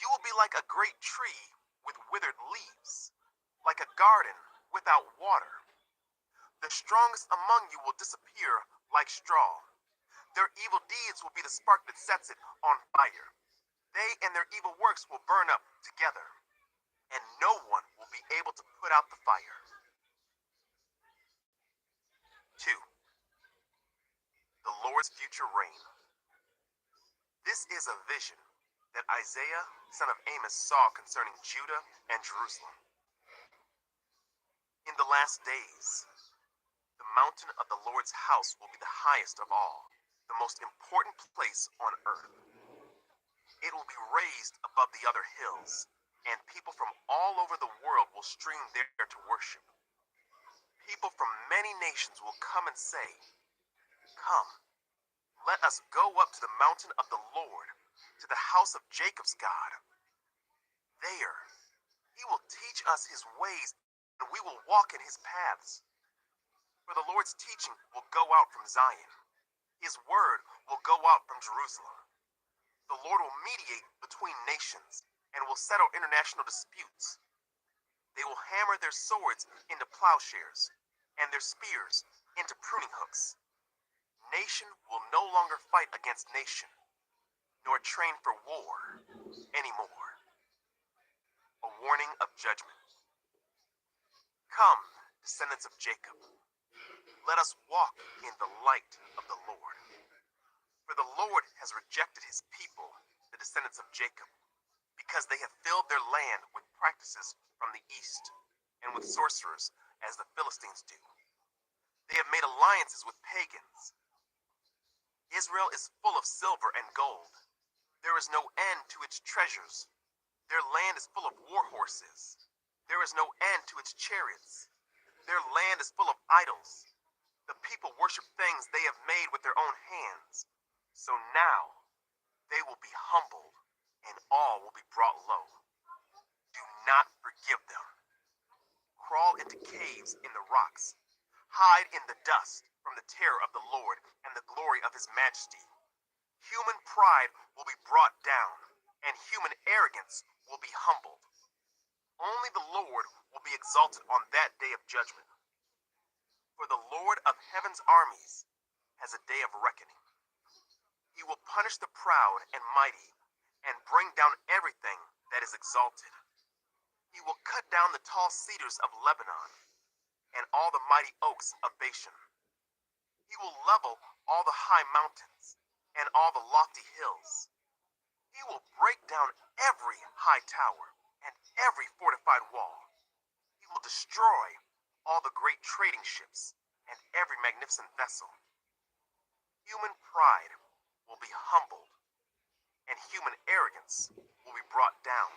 You will be like a great tree with withered leaves, like a garden without water. The strongest among you will disappear like straw. Their evil deeds will be the spark that sets it on fire. They and their evil works will burn up together, and no one will be able to put out the fire. 2. The Lord's future reign. This is a vision that Isaiah, son of Amos, saw concerning Judah and Jerusalem. In the last days, the mountain of the Lord's house will be the highest of all, the most important place on earth. It will be raised above the other hills, and people from all over the world will stream there to worship. People from many nations will come and say, Come, let us go up to the mountain of the Lord, to the house of Jacob's God. There, he will teach us his ways, and we will walk in his paths. For the Lord's teaching will go out from Zion. His word will go out from Jerusalem. The Lord will mediate between nations and will settle international disputes. They will hammer their swords into plowshares and their spears into pruning hooks. Nation will no longer fight against nation, nor train for war anymore. A warning of judgment. Come, descendants of Jacob, let us walk in the light of the Lord. For the Lord has rejected his people, the descendants of Jacob, because they have filled their land with practices from the east, and with sorcerers, as the Philistines do. They have made alliances with pagans. Israel is full of silver and gold. There is no end to its treasures. Their land is full of war horses. There is no end to its chariots. Their land is full of idols. The people worship things they have made with their own hands. So now they will be humbled, and all will be brought low. Do not forgive them. Crawl into caves in the rocks. Hide in the dust from the terror of the Lord and the glory of his majesty. Human pride will be brought down, and human arrogance will be humbled. Only the Lord will be exalted on that day of judgment. For the Lord of heaven's armies, has a day of reckoning. He will punish the proud and mighty and bring down everything that is exalted. He will cut down the tall cedars of Lebanon and all the mighty oaks of Bashan. He will level all the high mountains and all the lofty hills. He will break down every high tower and every fortified wall. He will destroy all the great trading ships and every magnificent vessel. Human pride will be humbled, and human arrogance will be brought down.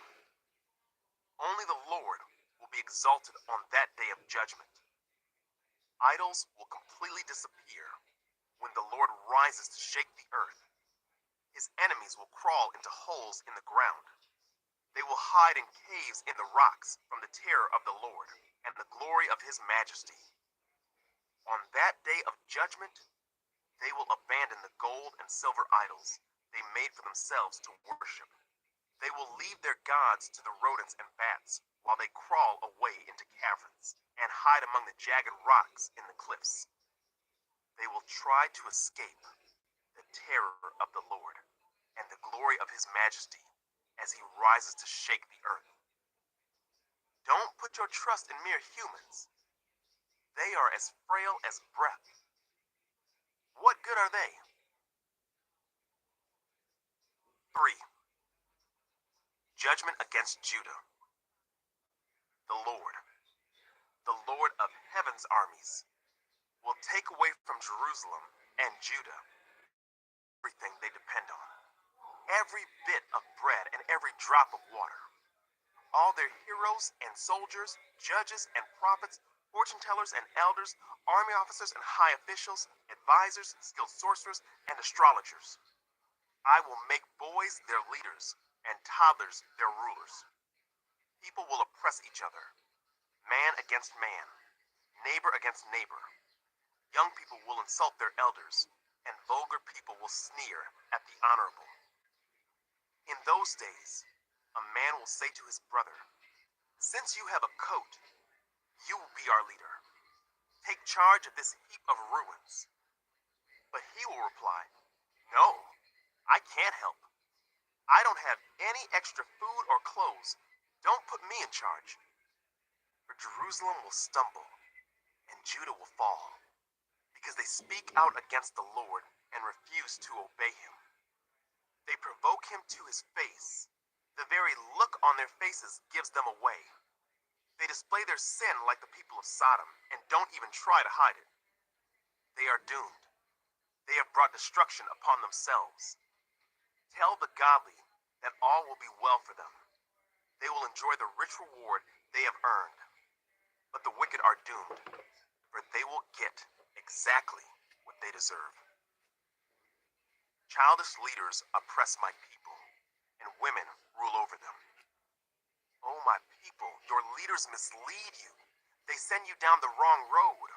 Only the Lord will be exalted on that day of judgment. Idols will completely disappear when the Lord rises to shake the earth. His enemies will crawl into holes in the ground. They will hide in caves in the rocks from the terror of the Lord and the glory of his majesty. On that day of judgment, they will abandon the gold and silver idols they made for themselves to worship. They will leave their gods to the rodents and bats while they crawl away into caverns and hide among the jagged rocks in the cliffs. They will try to escape the terror of the Lord and the glory of his majesty as he rises to shake the earth. Don't put your trust in mere humans. They are as frail as breath. What good are they? 3. Judgment against Judah. The Lord of heaven's armies, will take away from Jerusalem and Judah everything they depend on, every bit of bread and every drop of water. All their heroes and soldiers, judges and prophets, fortune tellers and elders, army officers and high officials, advisors, skilled sorcerers, and astrologers. I will make boys their leaders and toddlers their rulers. People will oppress each other, man against man, neighbor against neighbor. Young people will insult their elders, and vulgar people will sneer at the honorable. In those days, a man will say to his brother, "Since you have a coat, you will be our leader. Take charge of this heap of ruins." But he will reply, "No, I can't help. I don't have any extra food or clothes. Don't put me in charge." For Jerusalem will stumble, and Judah will fall, because they speak out against the Lord and refuse to obey him. They provoke him to his face. The very look on their faces gives them away. They display their sin like the people of Sodom and don't even try to hide it. They are doomed. They have brought destruction upon themselves. Tell the godly that all will be well for them. They will enjoy the rich reward they have earned. But the wicked are doomed, for they will get exactly what they deserve. Childish leaders oppress my people, and women rule over them. Oh, my people, your leaders mislead you. They send you down the wrong road.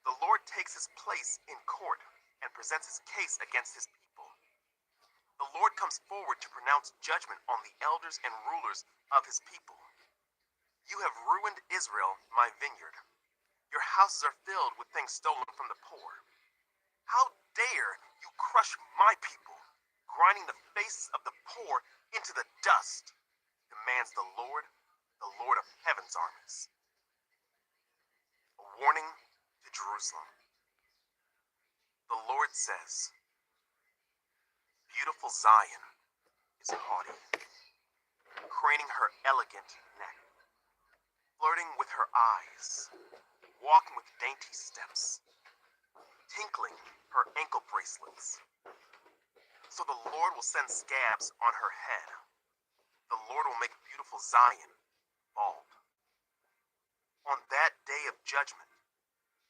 The Lord takes his place in court and presents his case against his people. The Lord comes forward to pronounce judgment on the elders and rulers of his people. You have ruined Israel, my vineyard. Your houses are filled with things stolen from the poor. How dare you crush my people, grinding the faces of the poor into the dust, demands the Lord of heaven's armies. A warning to Jerusalem. The Lord says, "Beautiful Zion is haughty, craning her elegant neck, flirting with her eyes, walking with dainty steps, tinkling her ankle bracelets. So the Lord will send scabs on her head. The Lord will make beautiful Zion bald. On that day of judgment,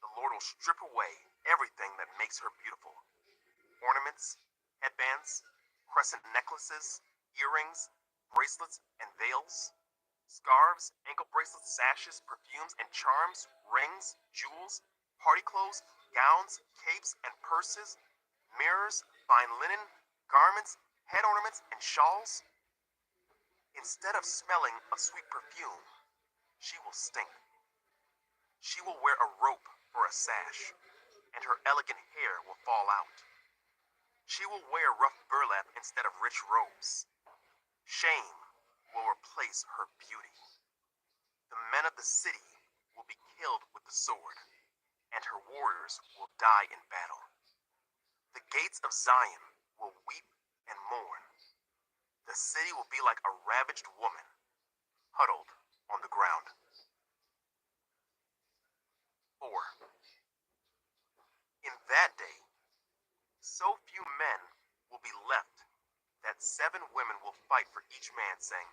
the Lord will strip away everything that makes her beautiful. Ornaments, headbands, crescent necklaces, earrings, bracelets, and veils, scarves, ankle bracelets, sashes, perfumes, and charms, rings, jewels, party clothes, gowns, capes, and purses, mirrors, fine linen, garments, head ornaments, and shawls. Instead of smelling a sweet perfume, she will stink. She will wear a rope for a sash, and her elegant hair will fall out. She will wear rough burlap instead of rich robes. Shame will replace her beauty. The men of the city will be killed with the sword, and her warriors will die in battle. The gates of Zion will weep and mourn. The city will be like a ravaged woman, huddled on the ground. 4. In that day, so few men will be left that 7 women will fight for each man, saying,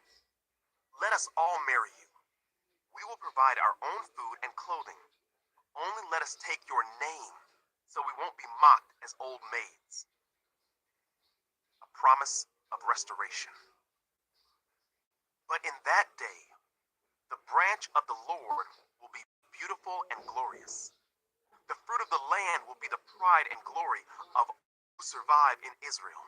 "Let us all marry you. We will provide our own food and clothing. Only let us take your name, so we won't be mocked as old maids." A promise of restoration. But in that day, the branch of the Lord will be beautiful and glorious. The fruit of the land will be the pride and glory of all who survive in Israel.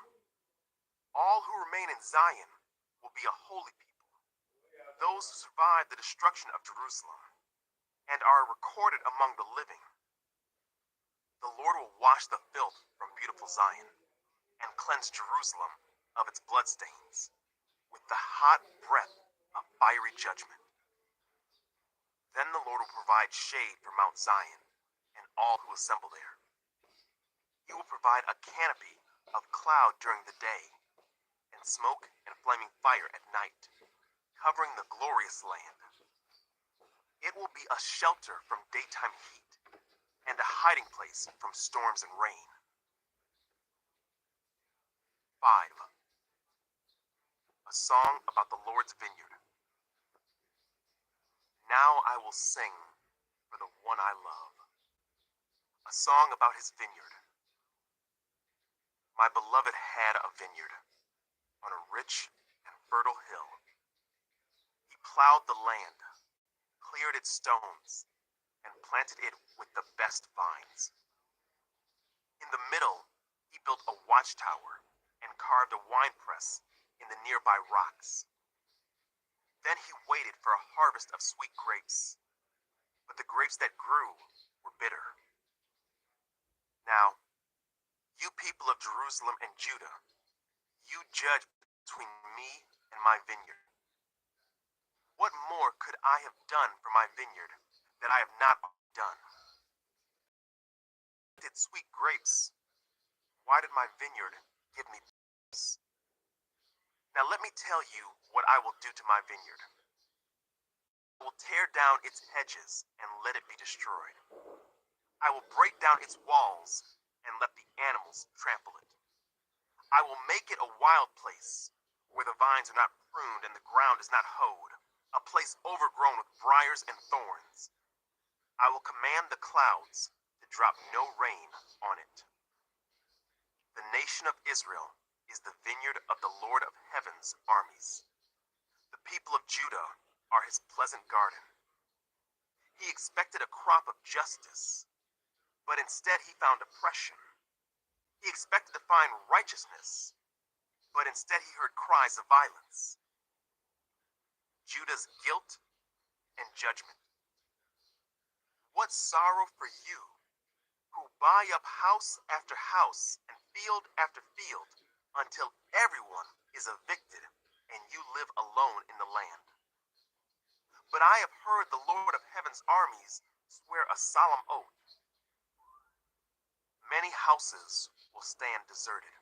All who remain in Zion will be a holy people. Those who survive the destruction of Jerusalem and are recorded among the living. The Lord will wash the filth from beautiful Zion and cleanse Jerusalem of its bloodstains with the hot breath of fiery judgment. Then the Lord will provide shade for Mount Zion and all who assemble there. He will provide a canopy of cloud during the day and smoke and flaming fire at night, covering the glorious land. It will be a shelter from daytime heat and a hiding place from storms and rain. 5. A song about the Lord's vineyard. Now I will sing for the one I love, a song about his vineyard. My beloved had a vineyard on a rich and fertile hill. He plowed the land, cleared its stones, and planted it with the best vines. In the middle, he built a watchtower and carved a winepress in the nearby rocks. Then he waited for a harvest of sweet grapes, but the grapes that grew were bitter. Now, you people of Jerusalem and Judah, you judge between me and my vineyard. What more could I have done for my vineyard that I have not done? Did sweet grapes? Why did my vineyard give me peace? Now let me tell you what I will do to my vineyard. I will tear down its hedges and let it be destroyed. I will break down its walls and let the animals trample it. I will make it a wild place where the vines are not pruned and the ground is not hoed, a place overgrown with briars and thorns. I will command the clouds to drop no rain on it. The nation of Israel is the vineyard of the Lord of heaven's armies. The people of Judah are his pleasant garden. He expected a crop of justice, but instead he found oppression. He expected to find righteousness, but instead he heard cries of violence. Judah's guilt and judgment. What sorrow for you, who buy up house after house and field after field until everyone is evicted and you live alone in the land. But I have heard the Lord of heaven's armies swear a solemn oath. Many houses will stand deserted.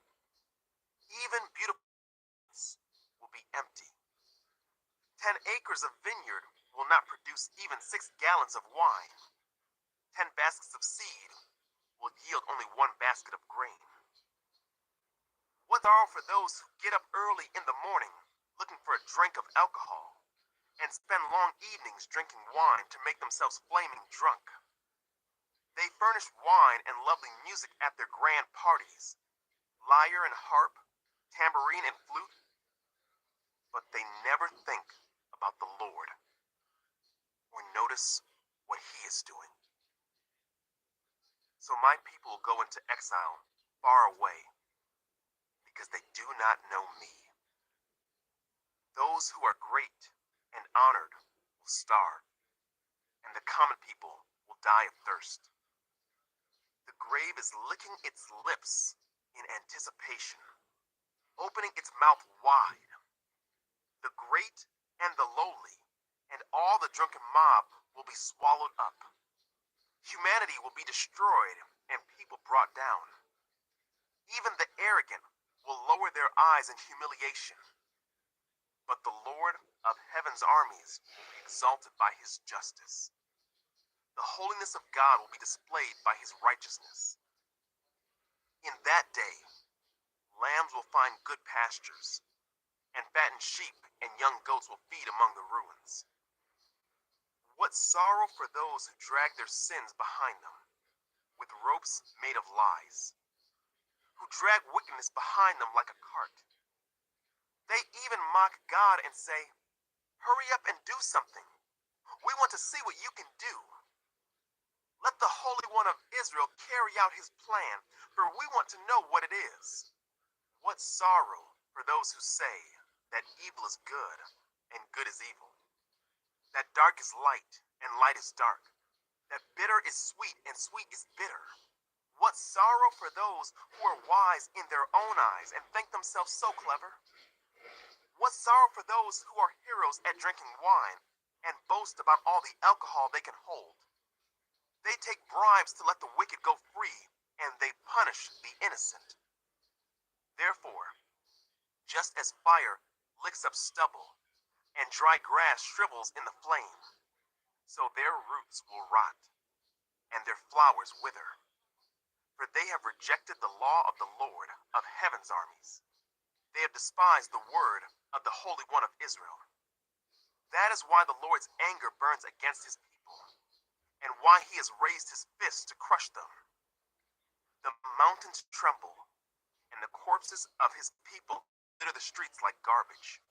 Even beautiful ones will be empty. 10 acres of vineyard will not produce even 6 gallons of wine. 10 baskets of seed will yield only 1 basket of grain. What sorrow for those who get up early in the morning looking for a drink of alcohol and spend long evenings drinking wine to make themselves flaming drunk. They furnish wine and lovely music at their grand parties, lyre and harp, tambourine and flute, but they never think about the Lord or notice what he is doing. So my people will go into exile far away because they do not know me. Those who are great and honored will starve, and the common people will die of thirst. The grave is licking its lips in anticipation, opening its mouth wide. The great and the lowly, and all the drunken mob will be swallowed up. Humanity will be destroyed and people brought down. Even the arrogant will lower their eyes in humiliation. But the Lord of heaven's armies will be exalted by his justice. The holiness of God will be displayed by his righteousness. In that day, lambs will find good pastures, and fattened sheep and young goats will feed among the ruins. What sorrow for those who drag their sins behind them, with ropes made of lies, who drag wickedness behind them like a cart. They even mock God and say, "Hurry up and do something. We want to see what you can do. Let the Holy One of Israel carry out his plan, for we want to know what it is." What sorrow for those who say that evil is good and good is evil, that dark is light and light is dark, that bitter is sweet and sweet is bitter. What sorrow for those who are wise in their own eyes and think themselves so clever. What sorrow for those who are heroes at drinking wine and boast about all the alcohol they can hold. They take bribes to let the wicked go free, and they punish the innocent. Therefore, just as fire licks up stubble and dry grass shrivels in the flame, so their roots will rot and their flowers wither. For they have rejected the law of the Lord of heaven's armies. They have despised the word of the Holy One of Israel. That is why the Lord's anger burns against his people, and why he has raised his fist to crush them. The mountains tremble, and the corpses of his people litter the streets like garbage.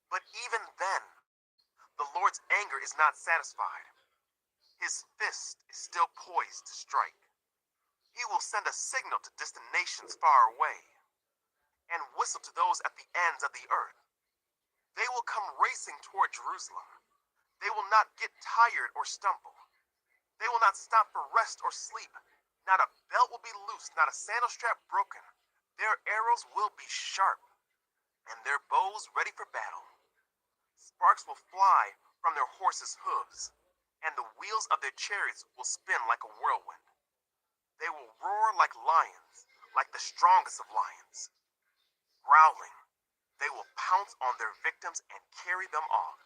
But even then, the Lord's anger is not satisfied. His fist is still poised to strike. He will send a signal to distant nations far away, and whistle to those at the ends of the earth. They will come racing toward Jerusalem. They will not get tired or stumble. They will not stop for rest or sleep. Not a belt will be loose, not a sandal strap broken. Their arrows will be sharp, and their bows ready for battle. Sparks will fly from their horses' hooves, and the wheels of their chariots will spin like a whirlwind. They will roar like lions, like the strongest of lions. Growling, they will pounce on their victims and carry them off,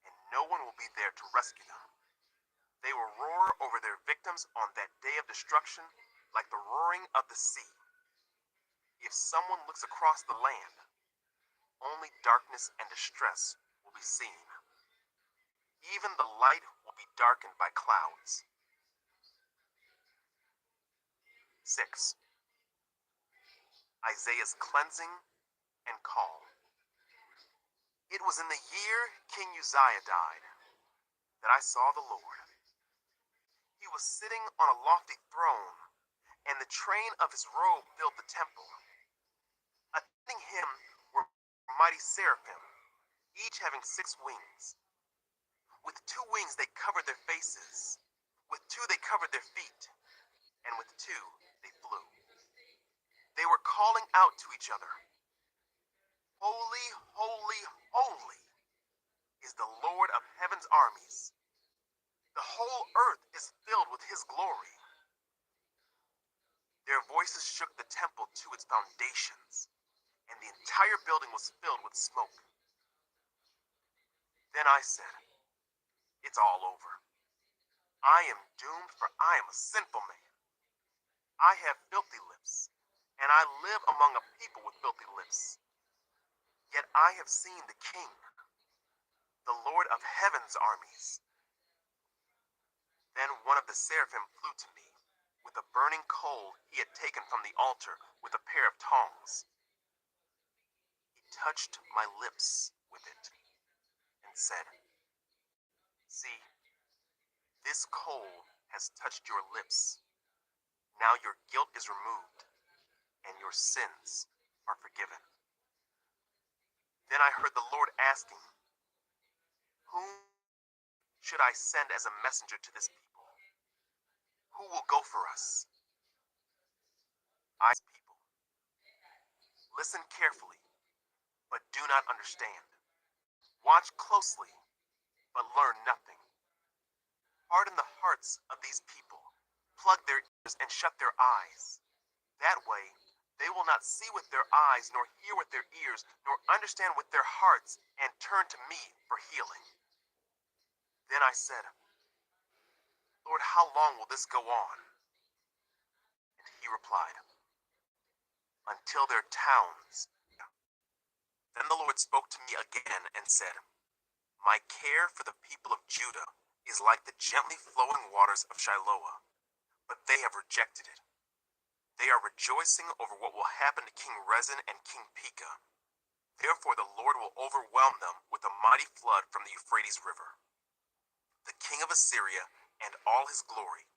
and no one will be there to rescue them. They will roar over their victims on that day of destruction like the roaring of the sea. If someone looks across the land, only darkness and distress will be seen. Even the light will be darkened by clouds. 6. Isaiah's cleansing and call. It was in the year King Uzziah died that I saw the Lord. He was sitting on a lofty throne, and the train of his robe filled the temple. Attending him were mighty seraphim, each having 6 wings. With 2 wings they covered their faces, with 2 they covered their feet, and with 2 they flew. They were calling out to each other, "Holy, holy, holy is the Lord of heaven's armies. The whole earth is filled with his glory." Their voices shook the temple to its foundations, and the entire building was filled with smoke. Then I said, "It's all over. I am doomed, for I am a sinful man. I have filthy lips, and I live among a people with filthy lips. Yet I have seen the King, the Lord of heaven's armies." Then one of the seraphim flew to me, with a burning coal he had taken from the altar with a pair of tongs. He touched my lips with it, and said, "See, this coal has touched your lips. Now your guilt is removed, and your sins are forgiven." Then I heard the Lord asking, "Whom should I send as a messenger to this people? Who will go for us? I people. Listen carefully, but do not understand. Watch closely, but learn nothing. Harden the hearts of these people. Plug their ears and shut their eyes. That way, they will not see with their eyes, nor hear with their ears, nor understand with their hearts, and turn to me for healing. Then I said, Lord, how long will this go on? And he replied, until their towns. Then the Lord spoke to me again and said, my care for the people of Judah is like the gently flowing waters of Shiloah, but they have rejected it. They are rejoicing over what will happen to King Rezin and King Pekah. Therefore the Lord will overwhelm them with a mighty flood from the Euphrates River. The king of Assyria and all his glory.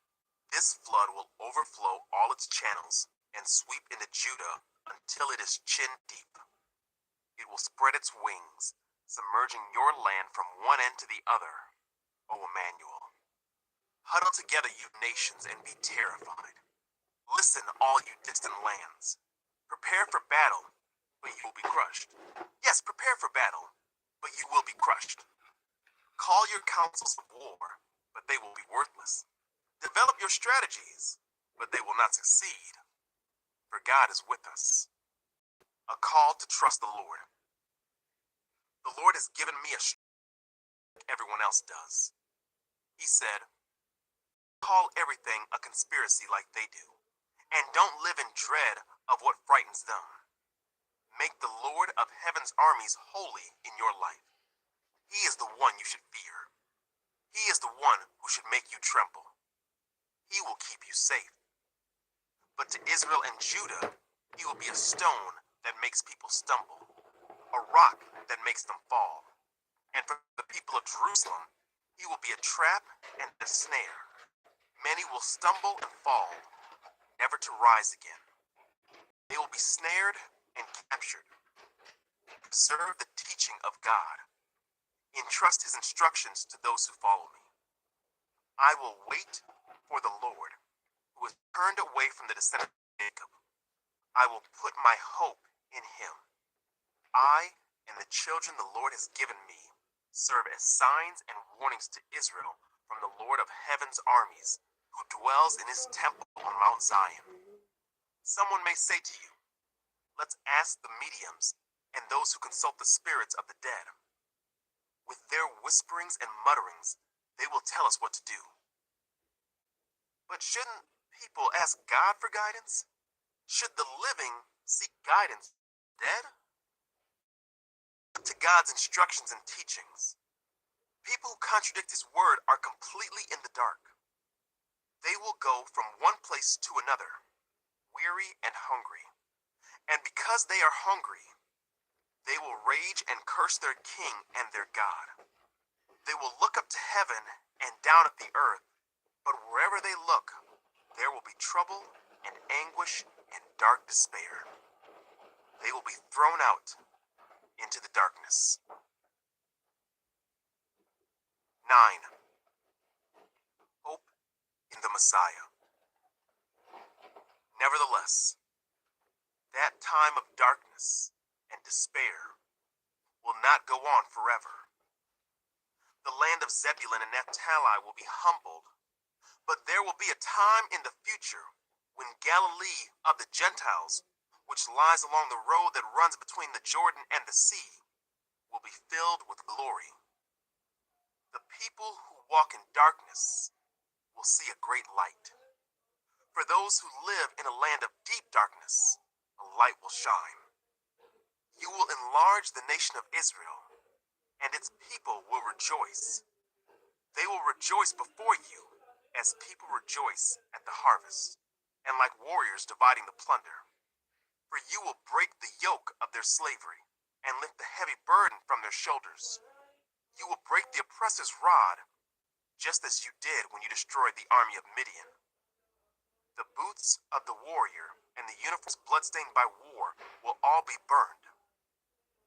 This flood will overflow all its channels and sweep into Judah until it is chin deep. It will spread its wings, submerging your land from one end to the other, O Emmanuel. Huddle together, you nations, and be terrified. Listen, all you distant lands. Prepare for battle, but you will be crushed. Yes, prepare for battle, but you will be crushed. Call your councils of war, but they will be worthless. Develop your strategies, but they will not succeed. For God is with us. A call to trust the Lord. The Lord has given me a strength like everyone else does. He said, call everything a conspiracy like they do, and don't live in dread of what frightens them. Make the Lord of heaven's armies holy in your life. He is the one you should fear. He is the one who should make you tremble. He will keep you safe. But to Israel and Judah, he will be a stone that makes people stumble, a rock that makes them fall. And for the people of Jerusalem, he will be a trap and a snare. Many will stumble and fall, never to rise again. They will be snared and captured. Preserve the teaching of God. Entrust his instructions to those who follow me. I will wait for the Lord, who has turned away from the descendants of Jacob. I will put my hope in him. I and the children the Lord has given me serve as signs and warnings to Israel from the Lord of heaven's armies, who dwells in his temple on Mount Zion. Someone may say to you, let's ask the mediums and those who consult the spirits of the dead. With their whisperings and mutterings, they will tell us what to do. But shouldn't people ask God for guidance? Should the living seek guidance dead? To God's instructions and teachings. People who contradict his word are completely in the dark. They will go from one place to another, weary and hungry. And because they are hungry, they will rage and curse their king and their God. They will look up to heaven and down at the earth, but wherever they look, there will be trouble and anguish and dark despair. They will be thrown out into the darkness. 9. Hope in the Messiah. Nevertheless, that time of darkness and despair will not go on forever. The land of Zebulun and Naphtali will be humbled, but there will be a time in the future when Galilee of the Gentiles, which lies along the road that runs between the Jordan and the sea, will be filled with glory. The people who walk in darkness will see a great light. For those who live in a land of deep darkness, a light will shine. You will enlarge the nation of Israel, and its people will rejoice. They will rejoice before you as people rejoice at the harvest, and like warriors dividing the plunder. For you will break the yoke of their slavery and lift the heavy burden from their shoulders. You will break the oppressor's rod, just as you did when you destroyed the army of Midian. The boots of the warrior and the uniforms bloodstained by war will all be burned.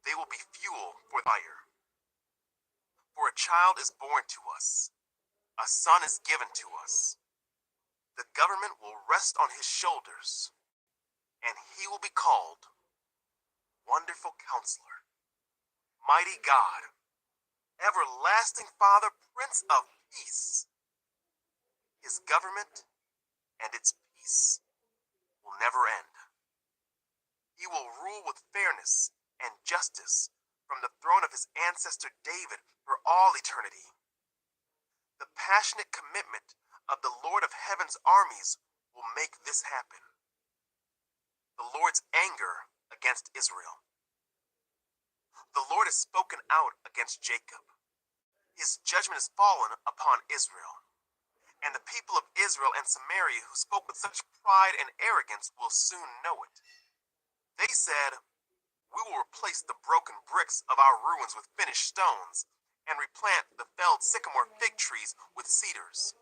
They will be fuel for fire. For a child is born to us, a son is given to us, The government will rest on his shoulders, and he will be called Wonderful Counselor, Mighty God, Everlasting Father, Prince of Peace. His government and its peace will never end. He will rule with fairness and justice from the throne of his ancestor David for all eternity. The passionate commitment of the Lord of Heaven's armies will make this happen. The Lord's anger against Israel. The Lord has spoken out against Jacob. His judgment has fallen upon Israel. And the people of Israel and Samaria who spoke with such pride and arrogance will soon know it. They said, "We will replace the broken bricks of our ruins with finished stones, and replant the felled sycamore fig trees with cedars."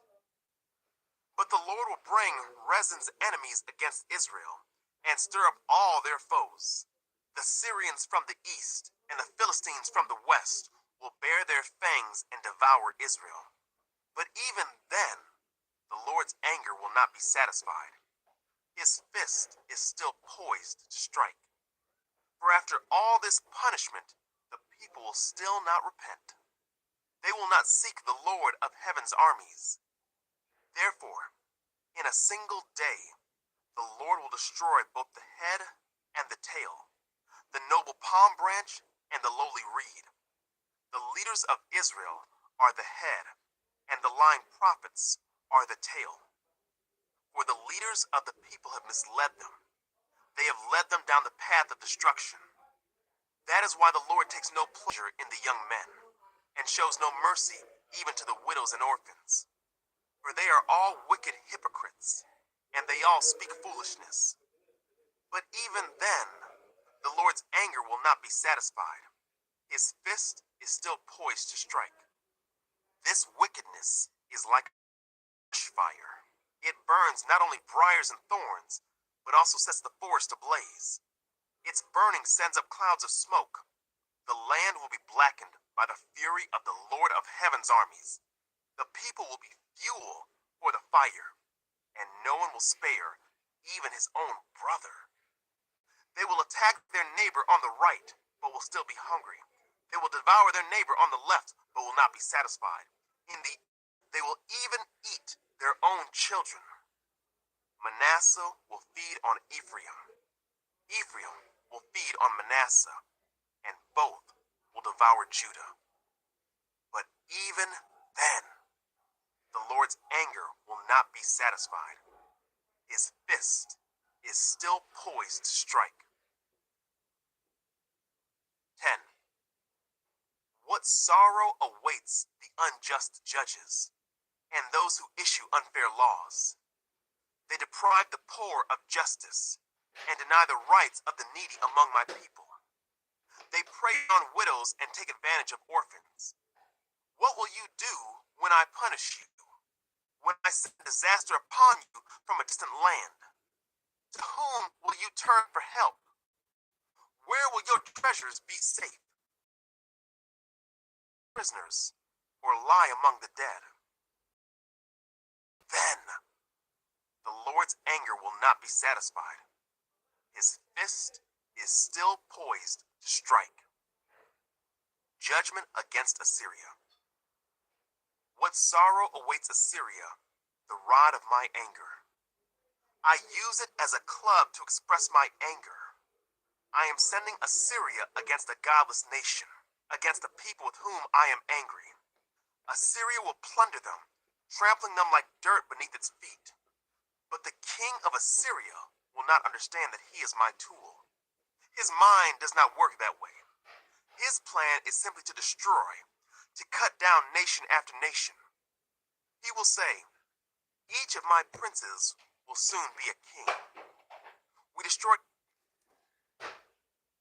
But the Lord will bring Rezin's enemies against Israel, and stir up all their foes. The Syrians from the east and the Philistines from the west will bare their fangs and devour Israel. But even then, the Lord's anger will not be satisfied. His fist is still poised to strike. For after all this punishment, the people will still not repent. They will not seek the Lord of Heaven's armies. Therefore, in a single day, the Lord will destroy both the head and the tail, the noble palm branch and the lowly reed. The leaders of Israel are the head, and the lying prophets are the tail. For the leaders of the people have misled them. They have led them down the path of destruction. That is why the Lord takes no pleasure in the young men, and shows no mercy even to the widows and orphans. For they are all wicked hypocrites, and they all speak foolishness. But even then, the Lord's anger will not be satisfied. His fist is still poised to strike. This wickedness is like fire. It burns not only briars and thorns, but also sets the forest ablaze. Its burning sends up clouds of smoke. The land will be blackened by the fury of the Lord of Heaven's armies. The people will be fuel for the fire, and no one will spare even his own brother. They will attack their neighbor on the right, but will still be hungry. They will devour their neighbor on the left, but will not be satisfied. They will even eat their own children. Manasseh will feed on Ephraim. Ephraim will feed on Manasseh, and both will devour Judah. But even then, the Lord's anger will not be satisfied. His fist is still poised to strike. 10. What sorrow awaits the unjust judges and those who issue unfair laws. They deprive the poor of justice and deny the rights of the needy among my people. They prey on widows and take advantage of orphans. What will you do when I punish you? When I send disaster upon you from a distant land? To whom will you turn for help? Where will your treasures be safe? Prisoners, or lie among the dead? Then the Lord's anger will not be satisfied. His fist is still poised to strike. Judgment against Assyria. What sorrow awaits Assyria, the rod of my anger. I use it as a club to express my anger. I am sending Assyria against a godless nation, against the people with whom I am angry. Assyria will plunder them, trampling them like dirt beneath its feet. But the king of Assyria will not understand that he is my tool. His mind does not work that way. His plan is simply to destroy, to cut down nation after nation. He will say, each of my princes will soon be a king. We destroyed